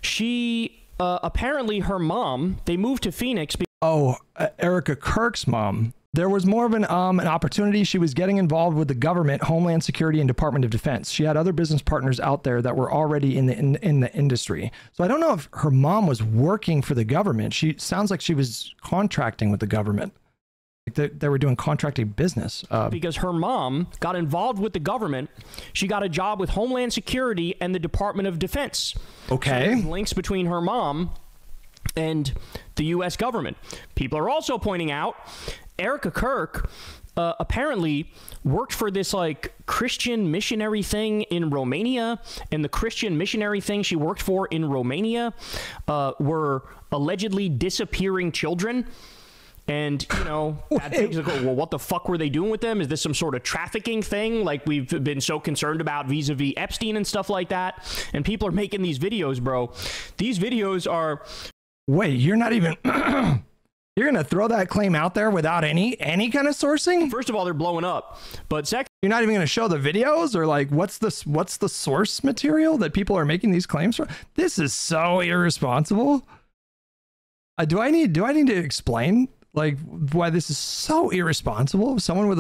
She apparently her mom, they moved to Phoenix. Erica Kirk's mom. There was more of an opportunity. She was getting involved with the government, Homeland Security, and Department of Defense. She had other business partners out there that were already in the industry. So I don't know if her mom was working for the government. She sounds like she was contracting with the government. They were doing contracting business. Because her mom got involved with the government. She got a job with Homeland Security and the Department of Defense. Okay. So links between her mom and the U.S. government. People are also pointing out Erica Kirk apparently worked for this like Christian missionary thing in Romania, and the Christian missionary thing she worked for in Romania were allegedly disappearing children. And, you know, that thing's like, well, what the fuck were they doing with them? Is this some sort of trafficking thing like we've been so concerned about vis-a-vis Epstein and stuff like that? And people are making these videos, bro. These videos are... Wait, you're not even... You're going to throw that claim out there without any kind of sourcing? First of all, they're blowing up. But second... You're not even going to show the videos? Or like, what's the source material that people are making these claims from? This is so irresponsible. Do I need to explain like why this is so irresponsible? Someone with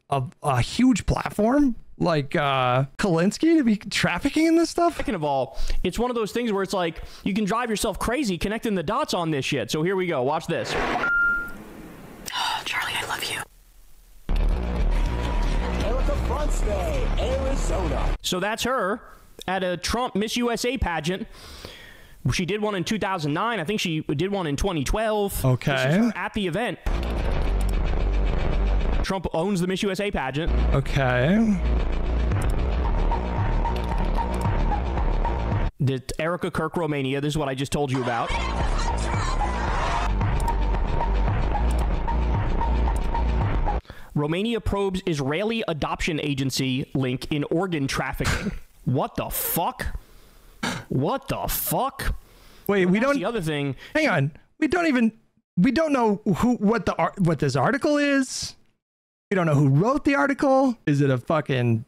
a huge platform like Kulinski to be trafficking in this stuff? Second of all, it's one of those things where it's like you can drive yourself crazy connecting the dots on this shit. So here we go. Watch this. Charlie, I love you. Arizona. So that's her at a Trump Miss USA pageant. She did one in 2009. I think she did one in 2012. Okay. This is her at the event. Trump owns the Miss USA pageant. Okay. The Erica Kirk, Romania. This is what I just told you about. Romania probes Israeli adoption agency link in organ trafficking. What the fuck? What the fuck? Wait, we don't... The other thing... Hang on. We don't know what this article is. We don't know who wrote the article. Is it a fucking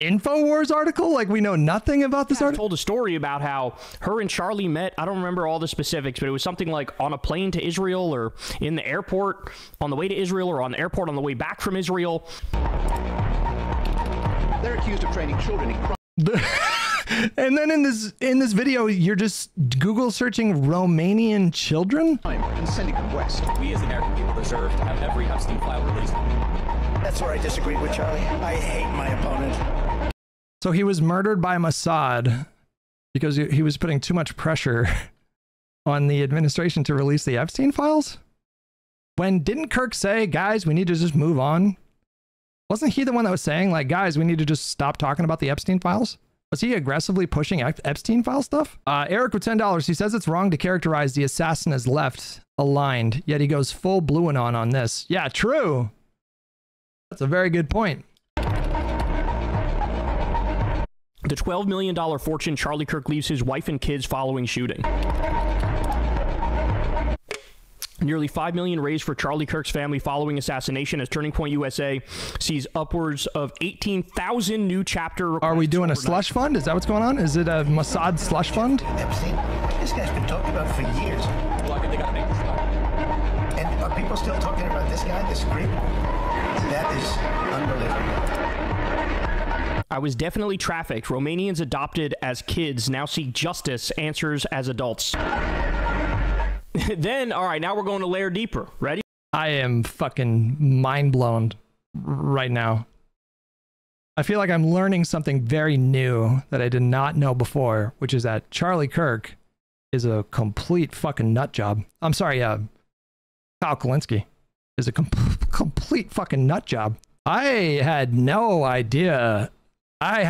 InfoWars article? Like, we know nothing about this article? Told a story about how her and Charlie met. I don't remember all the specifics, but it was something like on a plane to Israel or in the airport on the way to Israel or on the airport on the way back from Israel. They're accused of training children in crime. And then in this video, you're just Google searching Romanian children? And sending them west. We as American people deserve to have every Epstein file released. That's where I disagree with Charlie. I hate my opponent. So he was murdered by Mossad because he was putting too much pressure on the administration to release the Epstein files? When didn't Kirk say, guys, we need to just move on? Wasn't he the one that was saying, like, guys, we need to just stop talking about the Epstein files? Was he aggressively pushing Epstein file stuff? Eric with $10, he says it's wrong to characterize the assassin as left aligned, yet he goes full blue and on this. Yeah, true. That's a very good point. The $12 million fortune Charlie Kirk leaves his wife and kids following shooting. Nearly $5 million raised for Charlie Kirk's family following assassination as Turning Point USA sees upwards of 18,000 new chapter requests. Are we doing a slush fund? Is that what's going on? Is it a Mossad slush fund? Epstein, this guy's been talked about for years. Well, I think they gotta make this stuff. And are people still talking about this guy, this creep? That is unbelievable. I was definitely trafficked. Romanians adopted as kids now seek justice, answers as adults. Then, all right, now we're going to layer deeper. Ready? I am fucking mind blown right now. I feel like I'm learning something very new that I did not know before, which is that Charlie Kirk is a complete fucking nut job. I'm sorry, Kyle Kulinski is a complete fucking nut job. I had no idea that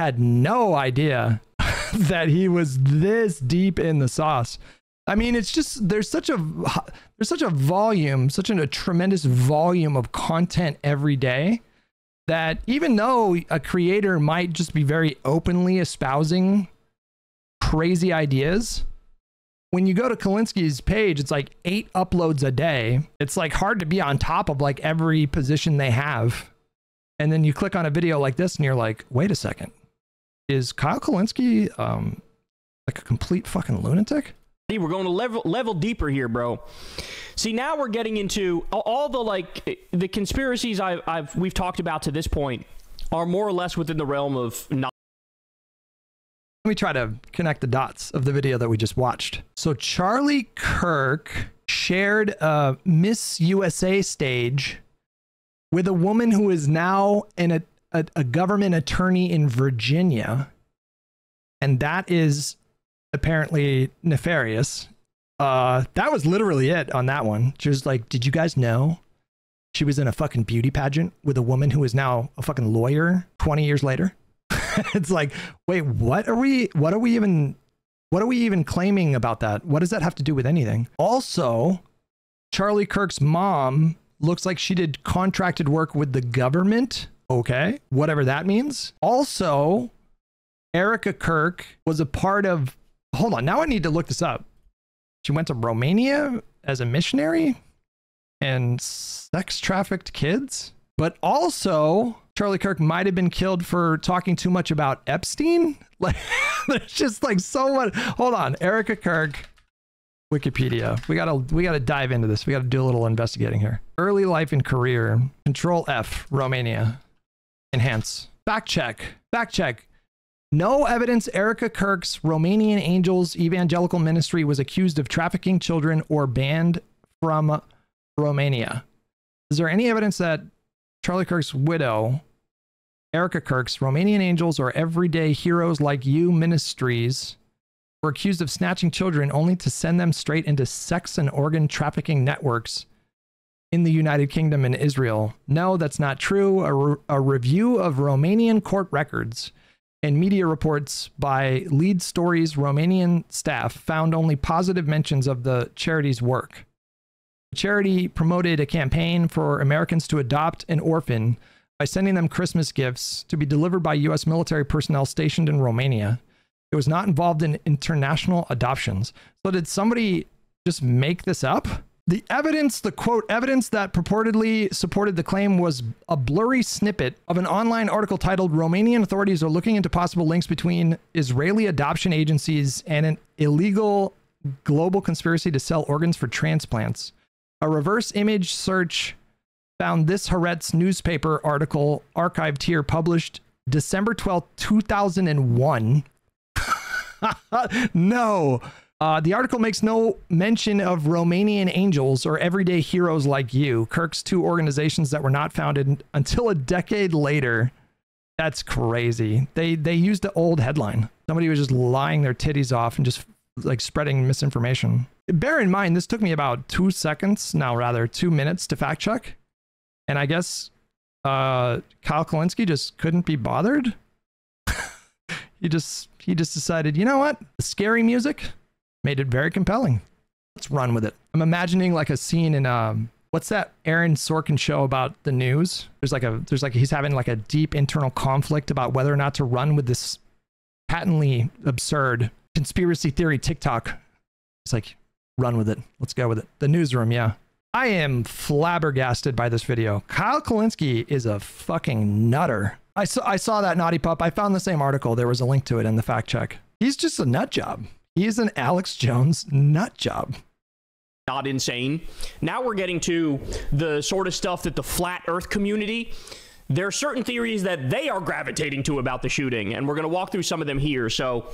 he was this deep in the sauce. I mean, it's just, there's such a volume, such a tremendous volume of content every day that even though a creator might just be very openly espousing crazy ideas, when you go to Kulinski's page, it's like 8 uploads a day. It's like hard to be on top of like every position they have. And then you click on a video like this and you're like, wait a second, is Kyle Kulinski like a complete fucking lunatic? We're going to level deeper here, bro. See, now we're getting into all the the conspiracies we've talked about to this point are more or less within the realm of not. Let me try to connect the dots of the video that we just watched. So Charlie Kirk shared a Miss USA stage with a woman who is now a government attorney in Virginia. And that is apparently nefarious. That was literally it on that one. She was like, did you guys know she was in a fucking beauty pageant with a woman who is now a fucking lawyer 20 years later? It's like, wait, what are we even claiming about that? What does that have to do with anything? Also, Charlie Kirk's mom looks like she did contracted work with the government. Okay, whatever that means. Also, Erica Kirk was a part of, hold on, now I need to look this up. She went to Romania as a missionary and sex trafficked kids. But also, Charlie Kirk might have been killed for talking too much about Epstein. Like, there's just like so much. Hold on, Erica Kirk, Wikipedia. We gotta dive into this. We gotta do a little investigating here. Early life and career. Control F, Romania. Enhance. Fact check. No evidence Erica Kirk's Romanian Angels Evangelical Ministry was accused of trafficking children or banned from Romania. Is there any evidence that Charlie Kirk's widow, Erica Kirk's Romanian Angels or Everyday Heroes Like You ministries were accused of snatching children only to send them straight into sex and organ trafficking networks in the United Kingdom and Israel? No, that's not true. A review of Romanian court records and media reports by Lead Stories Romanian staff found only positive mentions of the charity's work. The charity promoted a campaign for Americans to adopt an orphan by sending them Christmas gifts to be delivered by U.S. military personnel stationed in Romania. It was not involved in international adoptions. So did somebody just make this up? The evidence, the quote, evidence that purportedly supported the claim was a blurry snippet of an online article titled Romanian authorities are looking into possible links between Israeli adoption agencies and an illegal global conspiracy to sell organs for transplants. A reverse image search found this Haaretz newspaper article archived here, published December 12th, 2001. No. The article makes no mention of Romanian Angels or Everyday Heroes Like You, Kirk's two organizations that were not founded until a decade later. That's crazy. They used the old headline. Somebody was just lying their titties off and just like spreading misinformation. Bear in mind, this took me about 2 minutes to fact check. And I guess Kyle Kulinski just couldn't be bothered. He just decided, you know what? The scary music made it very compelling. Let's run with it. I'm imagining like a scene in what's that Aaron Sorkin show about the news? There's like he's having like a deep internal conflict about whether or not to run with this patently absurd conspiracy theory TikTok. It's like, run with it. Let's go with it. The newsroom, yeah. I am flabbergasted by this video. Kyle Kulinski is a fucking nutter. I saw that Naughty Pup. I found the same article. There was a link to it in the fact check. He's just a nut job. He's an Alex Jones nut job. Not insane. Now we're getting to the sort of stuff that the flat earth community, there are certain theories that they are gravitating to about the shooting, and we're going to walk through some of them here. So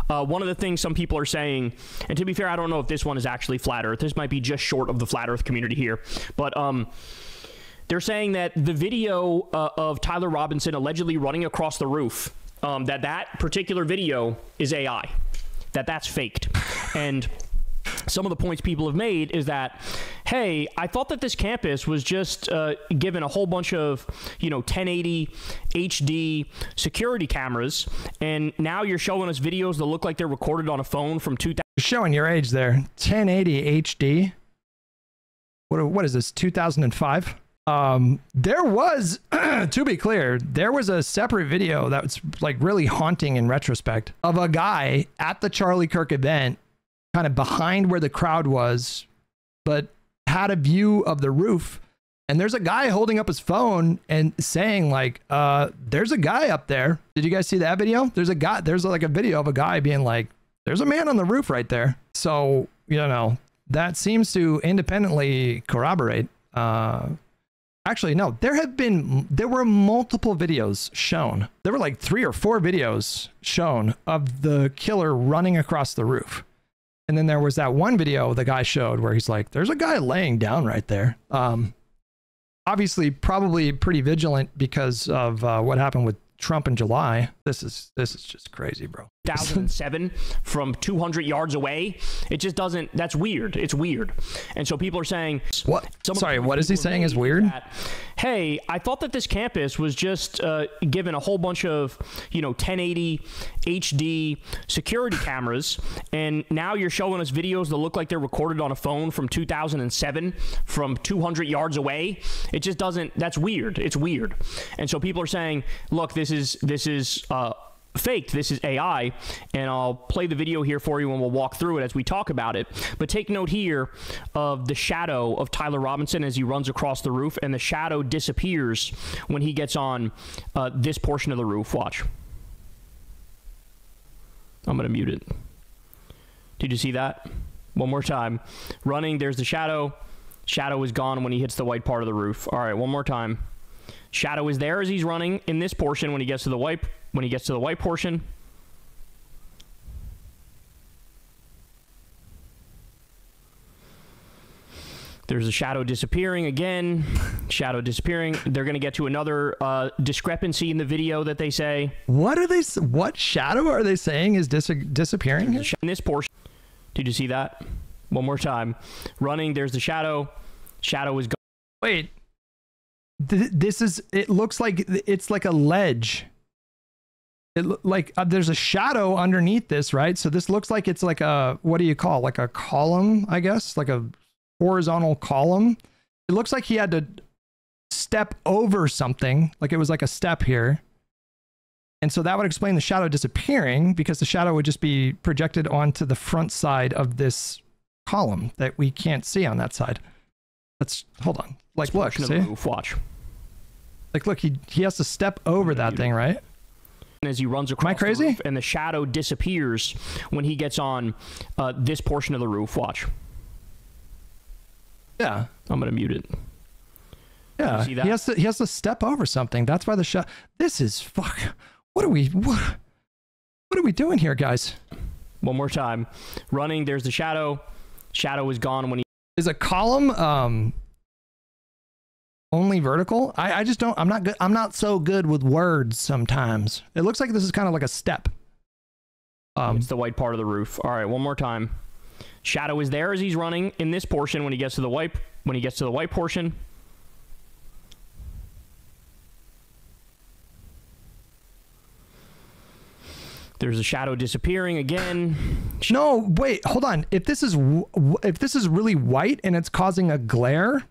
one of the things some people are saying, and to be fair, I don't know if this one is actually flat earth. This might be just short of the flat earth community here. But they're saying that the video of Tyler Robinson allegedly running across the roof, that particular video is AI. That's faked. And some of the points people have made is that, hey, I thought that this campus was just given a whole bunch of, 1080 HD security cameras, and now you're showing us videos that look like they're recorded on a phone from 2000. You're showing your age there. 1080 HD. What is this, 2005? There was, to be clear, there was a separate video that was like really haunting in retrospect of a guy at the Charlie Kirk event, kind of behind where the crowd was, but had a view of the roof. And there's a guy holding up his phone and saying like, there's a guy up there. Did you guys see that video? There's like a video of a guy being like, there's a man on the roof right there. So, that seems to independently corroborate, actually, no, there were multiple videos shown. There were like 3 or 4 videos shown of the killer running across the roof. And then there was that one video the guy showed where he's like, there's a guy laying down right there. obviously probably pretty vigilant because of what happened with Trump in July. This is just crazy, bro. 2007 from 200 yards away. It just doesn't. That's weird. It's weird. And so people are saying, what? Sorry, what is he saying is weird? That, hey, I thought that this campus was just given a whole bunch of, 1080 HD security cameras, and now you're showing us videos that look like they're recorded on a phone from 2007 from 200 yards away. It just doesn't. That's weird. It's weird. And so people are saying, look, this is faked. This is AI, and I'll play the video here for you and we'll walk through it as we talk about it. But take note here of the shadow of Tyler Robinson as he runs across the roof, and the shadow disappears when he gets on this portion of the roof. Watch. I'm going to mute it. Did you see that? One more time. Running, there's the shadow. Shadow is gone when he hits the white part of the roof. All right, one more time. Shadow is there as he's running in this portion when he gets to the white portion. There's a shadow disappearing again. Shadow disappearing. They're going to get to another discrepancy in the video that they say. What shadow are they saying is disappearing? In this portion. Did you see that? One more time. Running, there's the shadow. Shadow is gone. Wait. It looks like it's like a ledge. There's a shadow underneath this, right? So this looks like it's like a, what do you call, like a column, I guess, like a horizontal column. It looks like he had to step over something, like it was like a step here. And so that would explain the shadow disappearing, because the shadow would just be projected onto the front side of this column that we can't see on that side. Hold on. Like, look, see? Watch. Like, look, he has to step over that thing, right? As he runs across Am I crazy? the roof, and the shadow disappears when he gets on this portion of the roof. Watch. Yeah. I'm going to mute it. Yeah. See that? He has to step over something. That's why the shadow. This is fuck. What are we doing here, guys? One more time. Running, there's the shadow. Shadow is gone when he is a column only vertical. I just don't. I'm not good. I'm not so good with words sometimes. It looks like this is kind of like a step. It's the white part of the roof. All right, one more time. Shadow is there as he's running in this portion when he gets to the white portion. There's a shadow disappearing again. No, wait, hold on. If this is really white and it's causing a glare,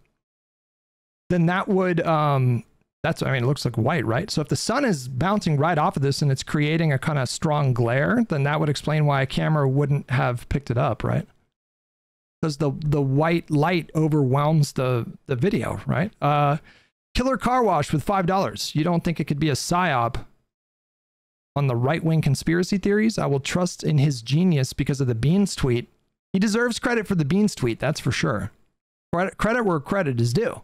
then that would it looks like white, right? So if the sun is bouncing right off of this and it's creating a kind of strong glare, then that would explain why a camera wouldn't have picked it up, right? Because the white light overwhelms the video, right? Killer Car Wash with $5. You don't think it could be a psyop on the right-wing conspiracy theories? I will trust in his genius because of the Beans tweet. He deserves credit for the Beans tweet, that's for sure. Credit where credit is due.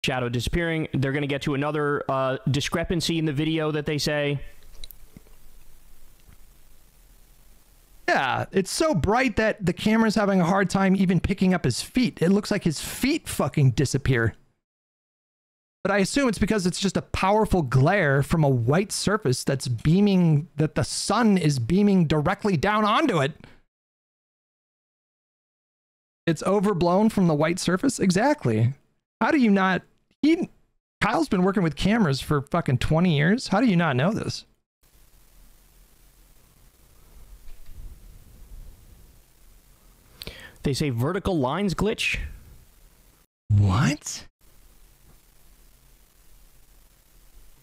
Shadow disappearing. They're going to get to another discrepancy in the video that they say. Yeah, it's so bright that the camera's having a hard time even picking up his feet. It looks like his feet fucking disappear. But I assume it's because it's just a powerful glare from a white surface that's beaming, that the sun is beaming directly down onto it. It's overblown from the white surface? Exactly. How do you not... Kyle's been working with cameras for fucking 20 years. How do you not know this? They say vertical lines glitch. What?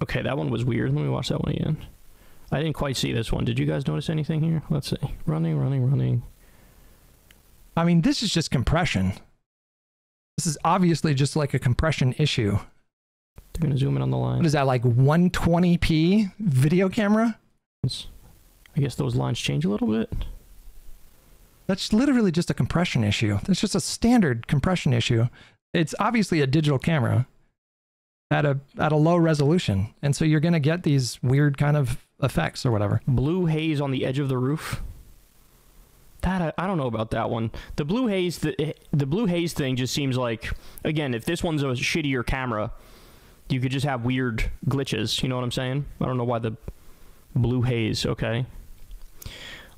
Okay, that one was weird. Let me watch that one again. I didn't quite see this one. Did you guys notice anything here? Let's see. Running. I mean, this is just compression. This is obviously just like a compression issue. They're going to zoom in on the line. What is that, like 120p video camera? I guess those lines change a little bit. That's literally just a compression issue. That's just a standard compression issue. It's obviously a digital camera at a low resolution. And so you're going to get these weird kind of effects or whatever. Blue haze on the edge of the roof. That I don't know about that one. The blue haze, the blue haze thing just seems like, again, if this one's a shittier camera, you could just have weird glitches. You know what I'm saying? I don't know why the blue haze. Okay.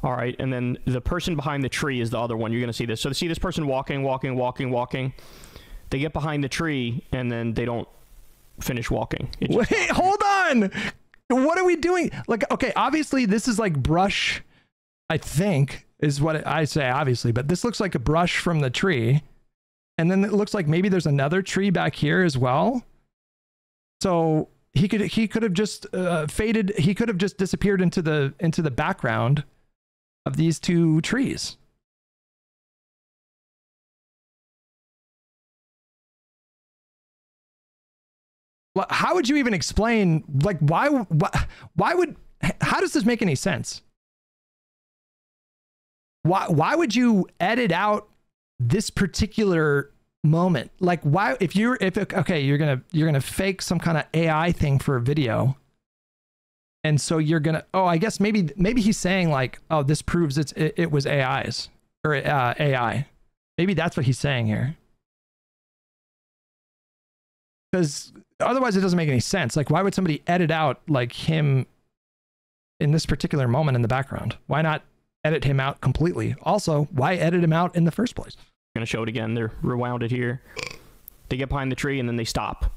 All right, and then the person behind the tree is the other one. You're gonna see this. So see this person walking. They get behind the tree and then they don't finish walking. Wait, hold on. What are we doing? Like, okay, obviously this is like brush, I think, is what I say, obviously, but this looks like a brush from the tree. And then it looks like maybe there's another tree back here as well. So he could have just faded. He could have just disappeared into the background of these two trees. How would you even explain, like, why would, how does this make any sense? Why would you edit out this particular moment? Like, why, okay, you're gonna fake some kind of AI thing for a video. And so you're gonna, oh, I guess maybe he's saying like, oh, this proves it was AIs or AI. Maybe that's what he's saying here. Because otherwise it doesn't make any sense. Like, why would somebody edit out like him in this particular moment in the background? Why not edit him out completely? Also, why edit him out in the first place? I'm gonna show it again. They're rewound it here. They get behind the tree and then they stop.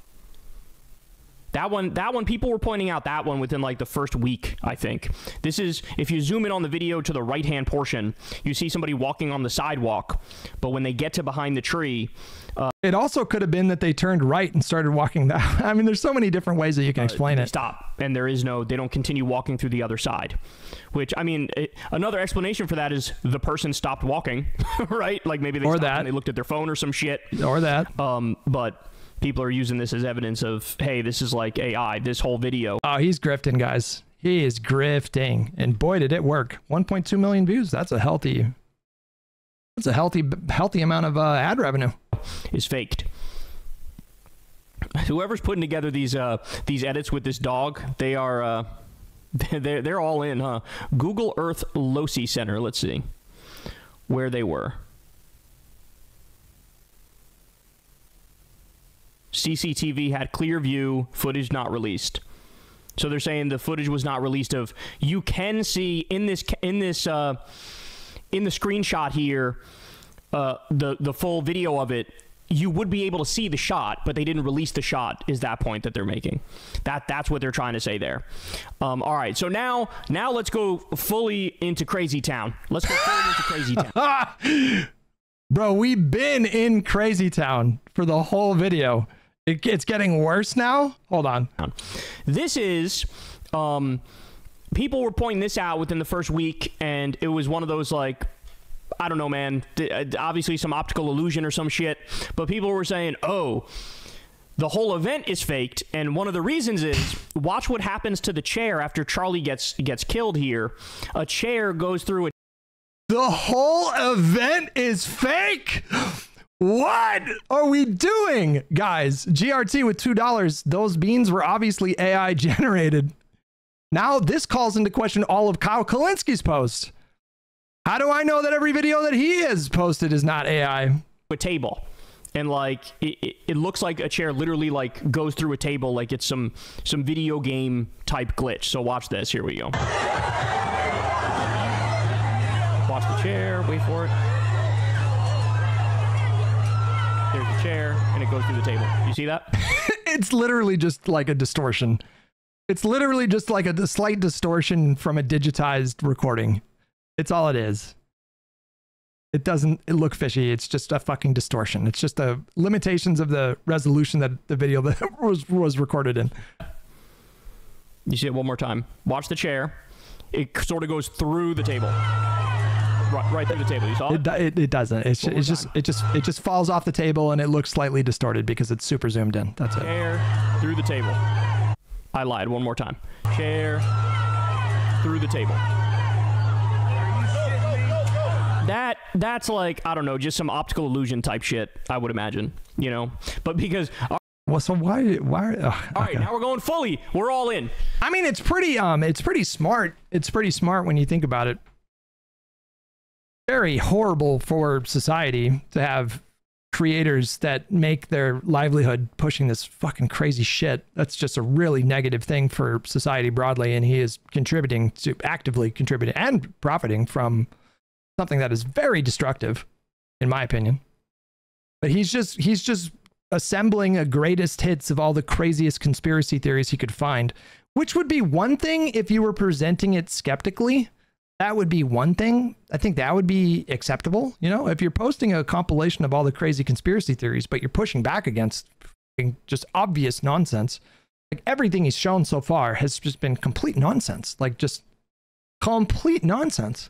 That one, people were pointing out that one within like the first week, I think. This is, if you zoom in on the video to the right-hand portion, you see somebody walking on the sidewalk, but when they get to behind the tree... it also could have been that they turned right and started walking that. I mean, there's so many different ways that you can explain it. Stop, and there is no, they don't continue walking through the other side. Which, I mean, another explanation for that is the person stopped walking, right? Like maybe they stopped and they looked at their phone or some shit. Or that. But... people are using this as evidence of, hey, this is like AI, this whole video. Oh, he's grifting, guys. He is grifting. And boy, did it work. 1.2 million views. That's a healthy amount of ad revenue. Is faked. Whoever's putting together these edits with this dog, they are they're all in, huh? Google Earth Loci Center. Let's see where they were. CCTV had clear view, footage not released. So they're saying the footage was not released of, you can see in the screenshot here, the full video of it, you would be able to see the shot, but they didn't release the shot, is that point that they're making. That's what they're trying to say there. All right, so now let's go fully into Crazy Town. Let's go fully into Crazy Town. Bro, we've been in Crazy Town for the whole video. It's getting worse now? Hold on. This is, people were pointing this out within the first week, and it was one of those, like, I don't know, man, obviously some optical illusion or some shit, but people were saying, oh, the whole event is faked, and one of the reasons is, watch what happens to the chair after Charlie gets killed here. A chair goes through it. The whole event is fake? What are we doing? Guys, GRT with $2. Those beans were obviously AI generated. Now this calls into question all of Kyle Kulinski's posts. How do I know that every video that he has posted is not AI? A table. And like, it looks like a chair literally like goes through a table like it's some video game type glitch. So watch this. Here we go. Watch the chair. Wait for it. There's the chair, and it goes through the table. You see that? It's literally just like a distortion. It's literally just like a slight distortion from a digitized recording. It's all it is. It doesn't look fishy. It's just a fucking distortion. It's just the limitations of the resolution that the video that was recorded in. You see it one more time. Watch the chair. It sort of goes through the table. Right through the table. You saw it? It doesn't. It just falls off the table and it looks slightly distorted because it's super zoomed in. That's it. Chair through the table. I lied. One more time. Chair through the table. That's like, I don't know, just some optical illusion type shit, I would imagine, you know? But because... Well, so why all right, now we're going fully. We're all in. I mean, it's pretty smart. It's pretty smart when you think about it. very horrible for society to have creators that make their livelihood pushing this fucking crazy shit. That's just a really negative thing for society broadly, and he is actively contributing and profiting from something that is very destructive, in my opinion. But he's just assembling a greatest hits of all the craziest conspiracy theories he could find, which would be one thing if you were presenting it skeptically. That would be one thing. I think that would be acceptable. You know, if you're posting a compilation of all the crazy conspiracy theories, but you're pushing back against just obvious nonsense, like everything he's shown so far has just been complete nonsense, like just complete nonsense.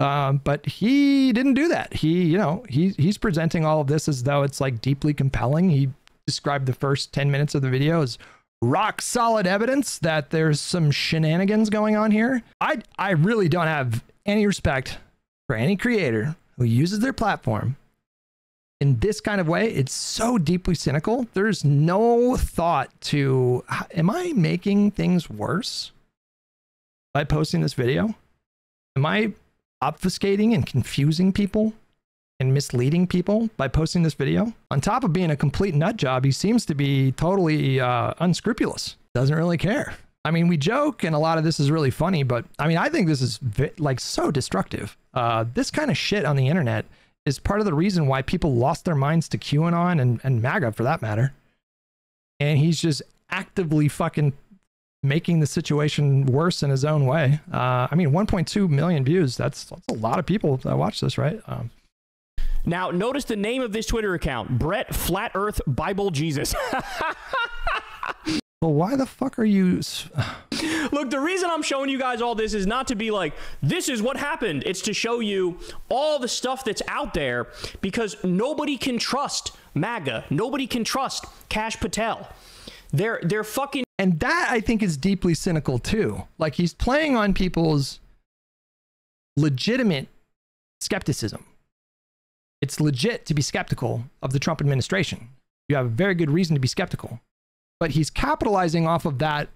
But he didn't do that. He's presenting all of this as though it's like deeply compelling. He described the first 10 minutes of the video as rock solid evidence that there's some shenanigans going on here. I really don't have any respect for any creator who uses their platform in this kind of way. It's so deeply cynical. There's no thought to, am I making things worse by posting this video? Am I obfuscating and confusing people and misleading people by posting this video? On top of being a complete nut job, he seems to be totally unscrupulous. Doesn't really care. I mean, we joke and a lot of this is really funny, but I mean, I think this is like so destructive. This kind of shit on the internet is part of the reason why people lost their minds to QAnon and MAGA for that matter. And he's just actively fucking making the situation worse in his own way. I mean, 1.2 million views. That's a lot of people that watch this, right? Now, notice the name of this Twitter account, Brett Flat Earth Bible Jesus. Well, why the fuck are you... Look, the reason I'm showing you guys all this is not to be like, this is what happened. It's to show you all the stuff that's out there, because nobody can trust MAGA. Nobody can trust Kash Patel. They're fucking... And that, I think, is deeply cynical, too. Like, he's playing on people's legitimate skepticism. It's legit to be skeptical of the Trump administration. You have a very good reason to be skeptical. But he's capitalizing off of that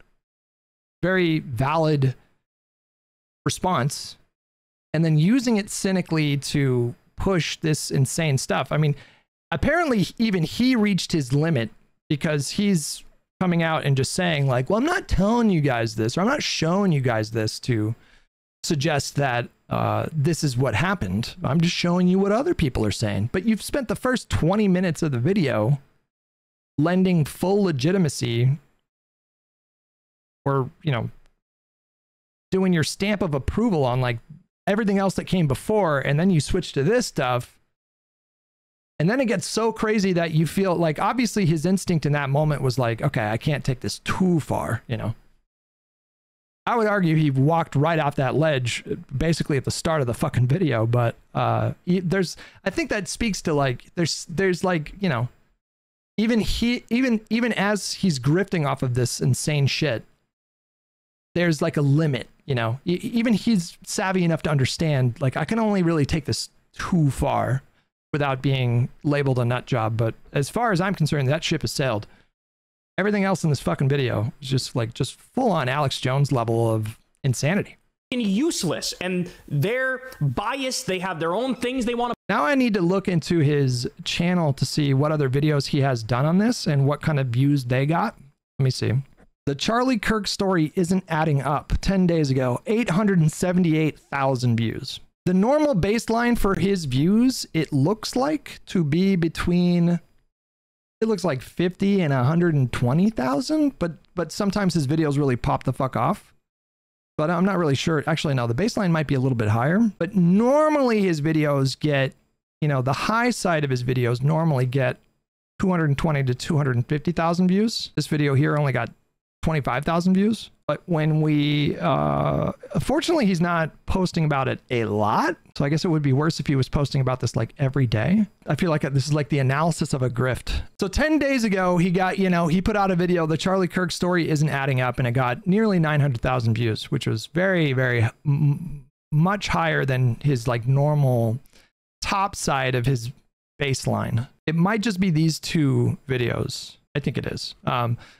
very valid response and then using it cynically to push this insane stuff. I mean, apparently even he reached his limit, because he's coming out and just saying like, well, I'm not telling you guys this, or I'm not showing you guys this to suggest that this is what happened. I'm just showing you what other people are saying. But you've spent the first 20 minutes of the video lending full legitimacy, or, you know, doing your stamp of approval on like everything else that came before, and then you switch to this stuff. And then it gets so crazy that you feel like, obviously his instinct in that moment was like, okay, I can't take this too far, you know. I would argue he walked right off that ledge basically at the start of the fucking video, but I think that speaks to like, there's like, you know, even as he's grifting off of this insane shit, there's like a limit, you know. Even he's savvy enough to understand, like, I can only really take this too far without being labeled a nut job. But as far as I'm concerned, that ship has sailed. Everything else in this fucking video is just full on Alex Jones level of insanity. Useless, and they're biased. They have their own things they want to. Now I need to look into his channel to see what other videos he has done on this and what kind of views they got. Let me see. The Charlie Kirk story isn't adding up. 10 days ago, 878,000 views. The normal baseline for his views, it looks like to be between, it looks like 50 and 120,000, but sometimes his videos really pop the fuck off. But I'm not really sure. Actually, no, the baseline might be a little bit higher. But normally his videos get, you know, the high side of his videos normally get 220 to 250,000 views. This video here only got 25,000 views. But when we, fortunately, he's not posting about it a lot. So I guess it would be worse if he was posting about this like every day. I feel like this is like the analysis of a grift. So 10 days ago, he got, you know, he put out a video, the Charlie Kirk story isn't adding up, and it got nearly 900,000 views, which was very, very much higher than his like normal top side of his baseline. It might just be these two videos. I think it is.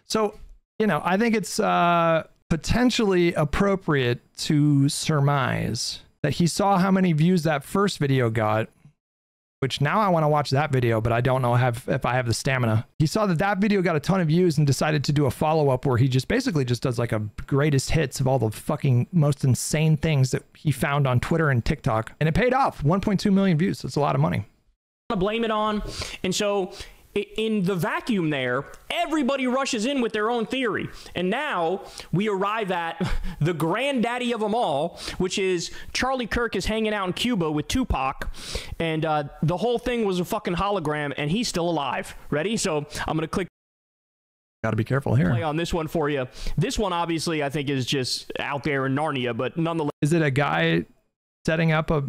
So, you know, I think it's potentially appropriate to surmise that he saw how many views that first video got, which now I want to watch that video, but I don't know if I have the stamina. He saw that video got a ton of views and decided to do a follow-up where he just basically just does like a greatest hits of all the fucking most insane things that he found on Twitter and TikTok. And it paid off. 1.2 million views. That's a lot of money. To blame it on. And so in the vacuum there, everybody rushes in with their own theory. And now we arrive at the granddaddy of them all, which is Charlie Kirk is hanging out in Cuba with Tupac. And the whole thing was a fucking hologram, and he's still alive. Ready? So I'm going to click. Got to be careful here. Play on this one for you. This one, obviously, I think is just out there in Narnia, but nonetheless. Is it a guy setting up a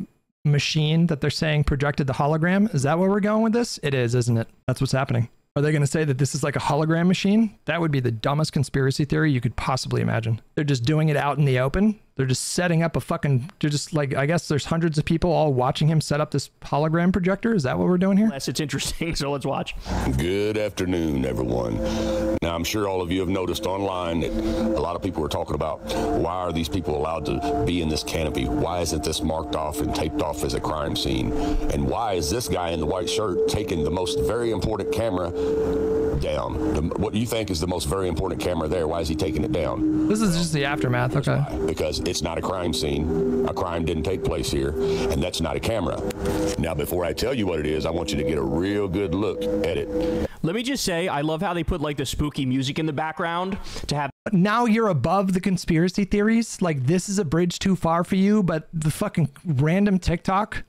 machine that they're saying projected the hologram? Is that where we're going with this? It is, isn't it? That's what's happening. Are they going to say that this is like a hologram machine? That would be the dumbest conspiracy theory you could possibly imagine. They're just doing it out in the open. They're just setting up a fucking, they're just like, I guess there's hundreds of people all watching him set up this hologram projector. Is that what we're doing here? Yes, it's interesting. So let's watch. Good afternoon, everyone. Now, I'm sure all of you have noticed online that a lot of people are talking about why are these people allowed to be in this canopy? Why isn't this marked off and taped off as a crime scene? And why is this guy in the white shirt taking the most very important camera down? What do you think is the most very important camera there? Why is he taking it down? This is just the aftermath. Okay. Because it's not a crime scene. A crime didn't take place here, and that's not a camera. Now, before I tell you what it is, I want you to get a real good look at it. Let me just say, I love how they put like the spooky music in the background to have. Now you're above the conspiracy theories. Like, this is a bridge too far for you, but the fucking random TikTok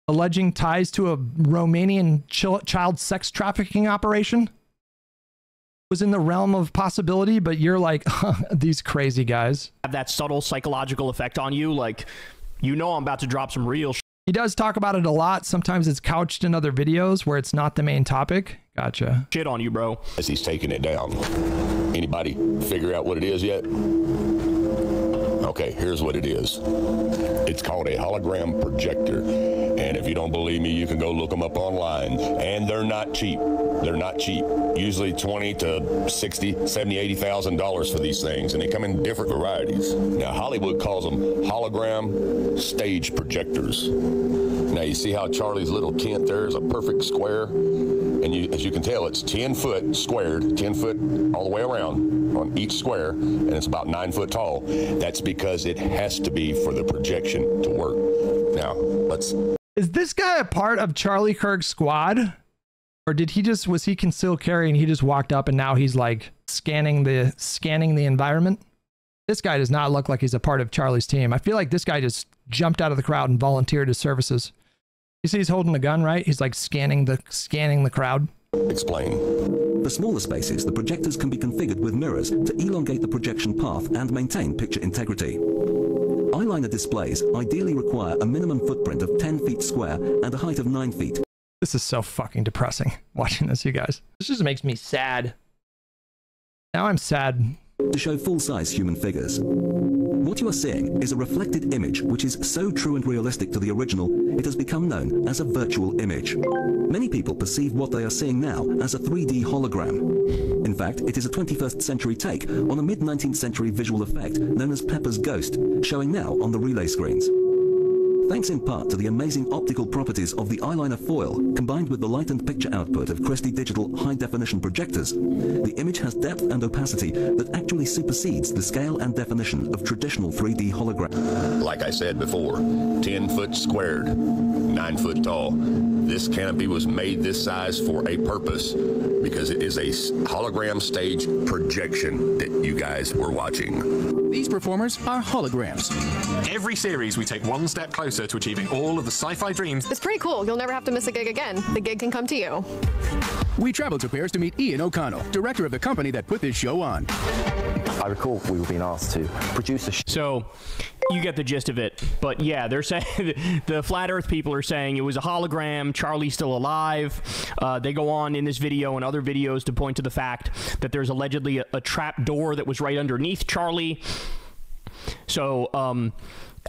alleging ties to a Romanian child sex trafficking operation was in the realm of possibility, but you're like, these crazy guys. Have that subtle psychological effect on you. Like, you know, I'm about to drop some real shit. He does talk about it a lot. Sometimes it's couched in other videos where it's not the main topic. Gotcha. Shit on you, bro. As he's taking it down. Anybody figure out what it is yet? Okay, here's what it is. It's called a hologram projector. And if you don't believe me, you can go look them up online. And they're not cheap. They're not cheap. Usually $20 to $60, $70, $80,000 for these things. And they come in different varieties. Now, Hollywood calls them hologram stage projectors. Now, you see how Charlie's little tent there is a perfect square? And as you can tell, it's 10 foot squared, 10 foot all the way around on each square, and it's about 9 foot tall. That's because it has to be for the projection to work. Now, let's... Is this guy a part of Charlie Kirk's squad? Or did he just, was he concealed carry and he just walked up and now he's like scanning the environment? This guy does not look like he's a part of Charlie's team. I feel like this guy just jumped out of the crowd and volunteered his services. You see he's holding a gun, right? He's like scanning the crowd. Explain. For smaller spaces, the projectors can be configured with mirrors to elongate the projection path and maintain picture integrity. Eyeliner displays ideally require a minimum footprint of 10 feet square and a height of 9 feet. This is so fucking depressing, watching this, you guys. This just makes me sad. Now I'm sad. To show full-size human figures. What you are seeing is a reflected image which is so true and realistic to the original, it has become known as a virtual image. Many people perceive what they are seeing now as a 3D hologram. In fact, it is a 21st century take on a mid-19th century visual effect known as Pepper's Ghost, showing now on the relay screens. Thanks in part to the amazing optical properties of the eyeliner foil, combined with the light and picture output of Christie Digital high-definition projectors, the image has depth and opacity that actually supersedes the scale and definition of traditional 3D hologram. Like I said before, 10 foot squared, 9 foot tall. This canopy was made this size for a purpose, because it is a hologram stage projection that you guys were watching. These performers are holograms. Every series, we take one step closer to achieving all of the sci-fi dreams. It's pretty cool. You'll never have to miss a gig again. The gig can come to you. We traveled to Paris to meet Ian O'Connell, director of the company that put this show on. I recall we were being asked to produce a show. So you get the gist of it. But yeah, they're saying the flat earth people are saying it was a hologram. Charlie's still alive. They go on in this video and other videos to point to the fact that there's allegedly a trap door that was right underneath Charlie. So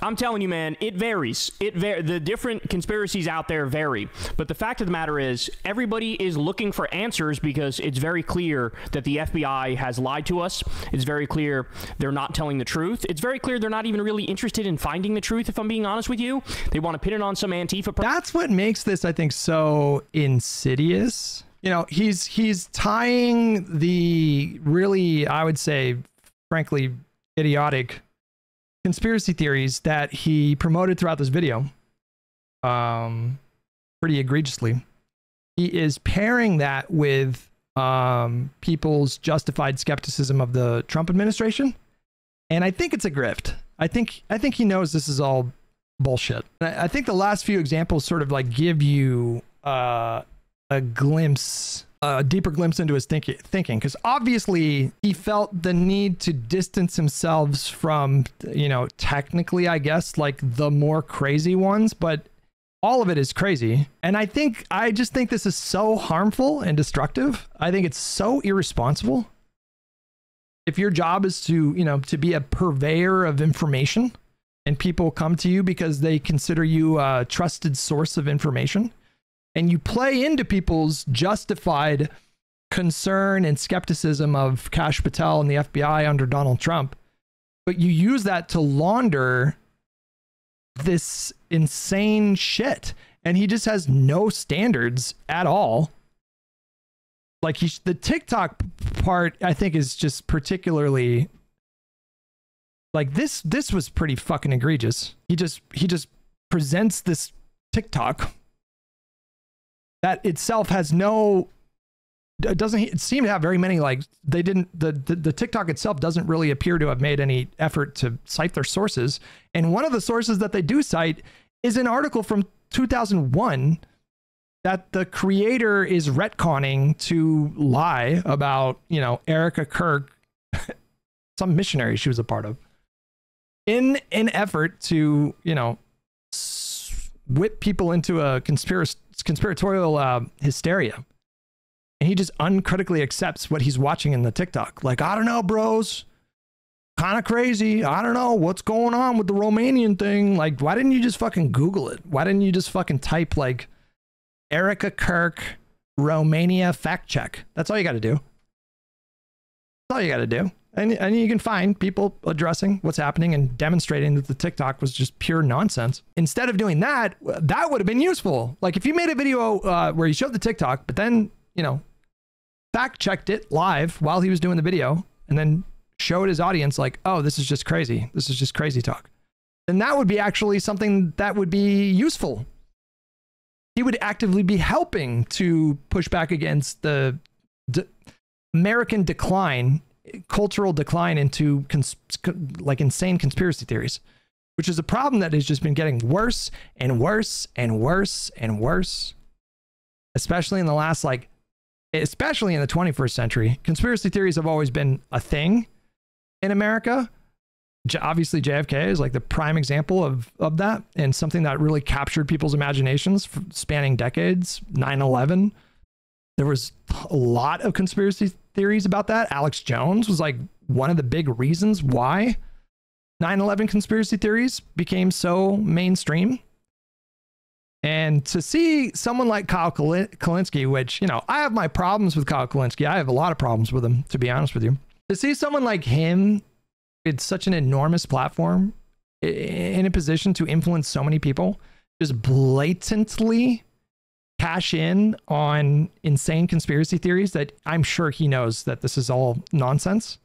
I'm telling you, man, it varies. The different conspiracies out there vary. But the fact of the matter is, everybody is looking for answers because it's very clear that the FBI has lied to us. It's very clear they're not telling the truth. It's very clear they're not even really interested in finding the truth, if I'm being honest with you. They want to pin it on some Antifa. That's what makes this, I think, so insidious. You know, he's tying the really, I would say, frankly, idiotic conspiracy theories that he promoted throughout this video pretty egregiously. He is pairing that with people's justified skepticism of the Trump administration, and I think it's a grift. I think he knows this is all bullshit. I think the last few examples sort of like give you a glimpse, a deeper glimpse into his thinking, because obviously he felt the need to distance himself from, you know, technically, I guess, like the more crazy ones, but all of it is crazy. And I just think this is so harmful and destructive. I think it's so irresponsible. If your job is to, you know, to be a purveyor of information and people come to you because they consider you a trusted source of information, and you play into people's justified concern and skepticism of Kash Patel and the FBI under Donald Trump, but you use that to launder this insane shit, and he just has no standards at all. Like the TikTok part, I think, is just particularly like this was pretty fucking egregious. He just presents this TikTok that itself has no, it doesn't seem to have very many, like, they didn't, the TikTok itself doesn't really appear to have made any effort to cite their sources. And one of the sources that they do cite is an article from 2001 that the creator is retconning to lie about, you know, Erica Kirk, some missionary she was a part of, in an effort to, you know, whip people into a conspiratorial hysteria. And he just uncritically accepts what he's watching in the TikTok. Like, I don't know, bros. Kind of crazy. I don't know what's going on with the Romanian thing. Like, why didn't you just fucking Google it? Why didn't you just fucking type, like, Erica Kirk, Romania fact check? That's all you got to do. That's all you got to do. And you can find people addressing what's happening and demonstrating that the TikTok was just pure nonsense. Instead of doing that, that would have been useful. Like if you made a video where you showed the TikTok, but then, you know, fact checked it live while he was doing the video and then showed his audience like, oh, this is just crazy. This is just crazy talk. Then that would be actually something that would be useful. He would actively be helping to push back against the American decline, cultural decline into like insane conspiracy theories, which is a problem that has just been getting worse and worse and worse and worse, especially in the last, like, especially in the 21st century. Conspiracy theories have always been a thing in America. Obviously JFK is like the prime example of that, and something that really captured people's imaginations spanning decades. 9/11, there was a lot of conspiracy theories about that. Alex Jones was like one of the big reasons why 9/11 conspiracy theories became so mainstream. And to see someone like Kyle Kulinski, which, you know, I have my problems with Kyle Kulinski. I have a lot of problems with him, to be honest with you. To see someone like him, it's such an enormous platform in a position to influence so many people, just blatantly cash in on insane conspiracy theories that I'm sure he knows that this is all nonsense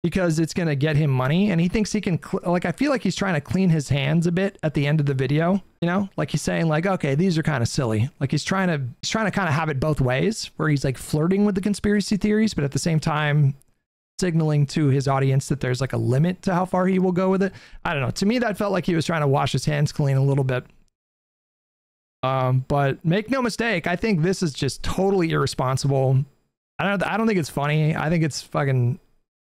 because it's going to get him money. And he thinks he can, like, I feel like he's trying to clean his hands a bit at the end of the video, you know, like he's saying like, okay, these are kind of silly. Like he's trying to kind of have it both ways, where he's like flirting with the conspiracy theories, but at the same time signaling to his audience that there's like a limit to how far he will go with it. I don't know. To me, that felt like he was trying to wash his hands clean a little bit. But make no mistake, I think this is just totally irresponsible. I don't think it's funny. I think it's fucking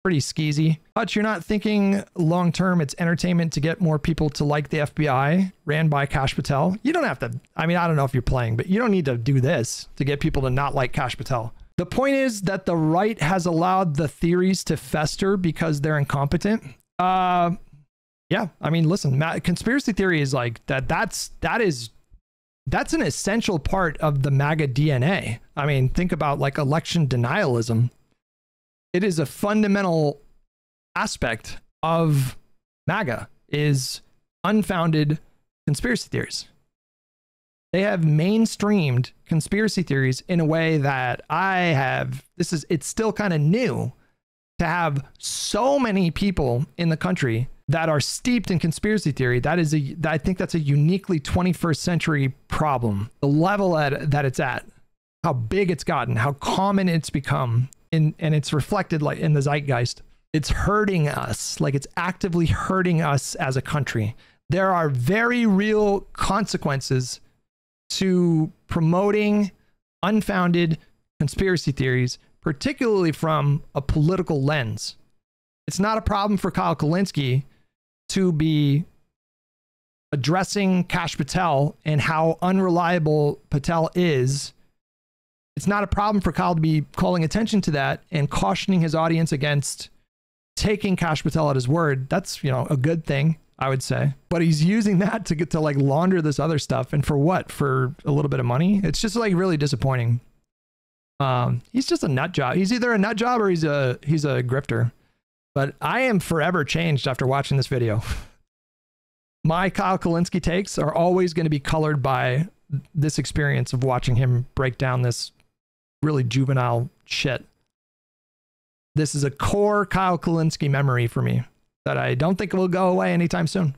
pretty skeezy. Hutch, you're not thinking long term. It's entertainment to get more people to like the FBI ran by Kash Patel. You don't have to. I mean, I don't know if you're playing, but you don't need to do this to get people to not like Kash Patel. The point is that the right has allowed the theories to fester because they're incompetent. Yeah, I mean, listen, conspiracy theory is like that. That's an essential part of the MAGA DNA. I mean, think about like election denialism. It is a fundamental aspect of MAGA is unfounded conspiracy theories. They have mainstreamed conspiracy theories in a way that it's still kind of new to have so many people in the country that are steeped in conspiracy theory. I think that's a uniquely 21st century problem. The level that it's at, how big it's gotten, how common it's become, and it's reflected like in the zeitgeist. It's hurting us, like it's actively hurting us as a country. There are very real consequences to promoting unfounded conspiracy theories, particularly from a political lens. It's not a problem for Kyle Kulinski to be addressing Kash Patel and how unreliable Patel is. It's not a problem for Kyle to be calling attention to that and cautioning his audience against taking Kash Patel at his word. That's, a good thing, I would say. But he's using that to get to like launder this other stuff. And for what? For a little bit of money? It's just like really disappointing. He's just a nut job. He's either a nut job or he's a grifter. But I am forever changed after watching this video. My Kyle Kulinski takes are always going to be colored by this experience of watching him break down this really juvenile shit. This is a core Kyle Kulinski memory for me that I don't think will go away anytime soon.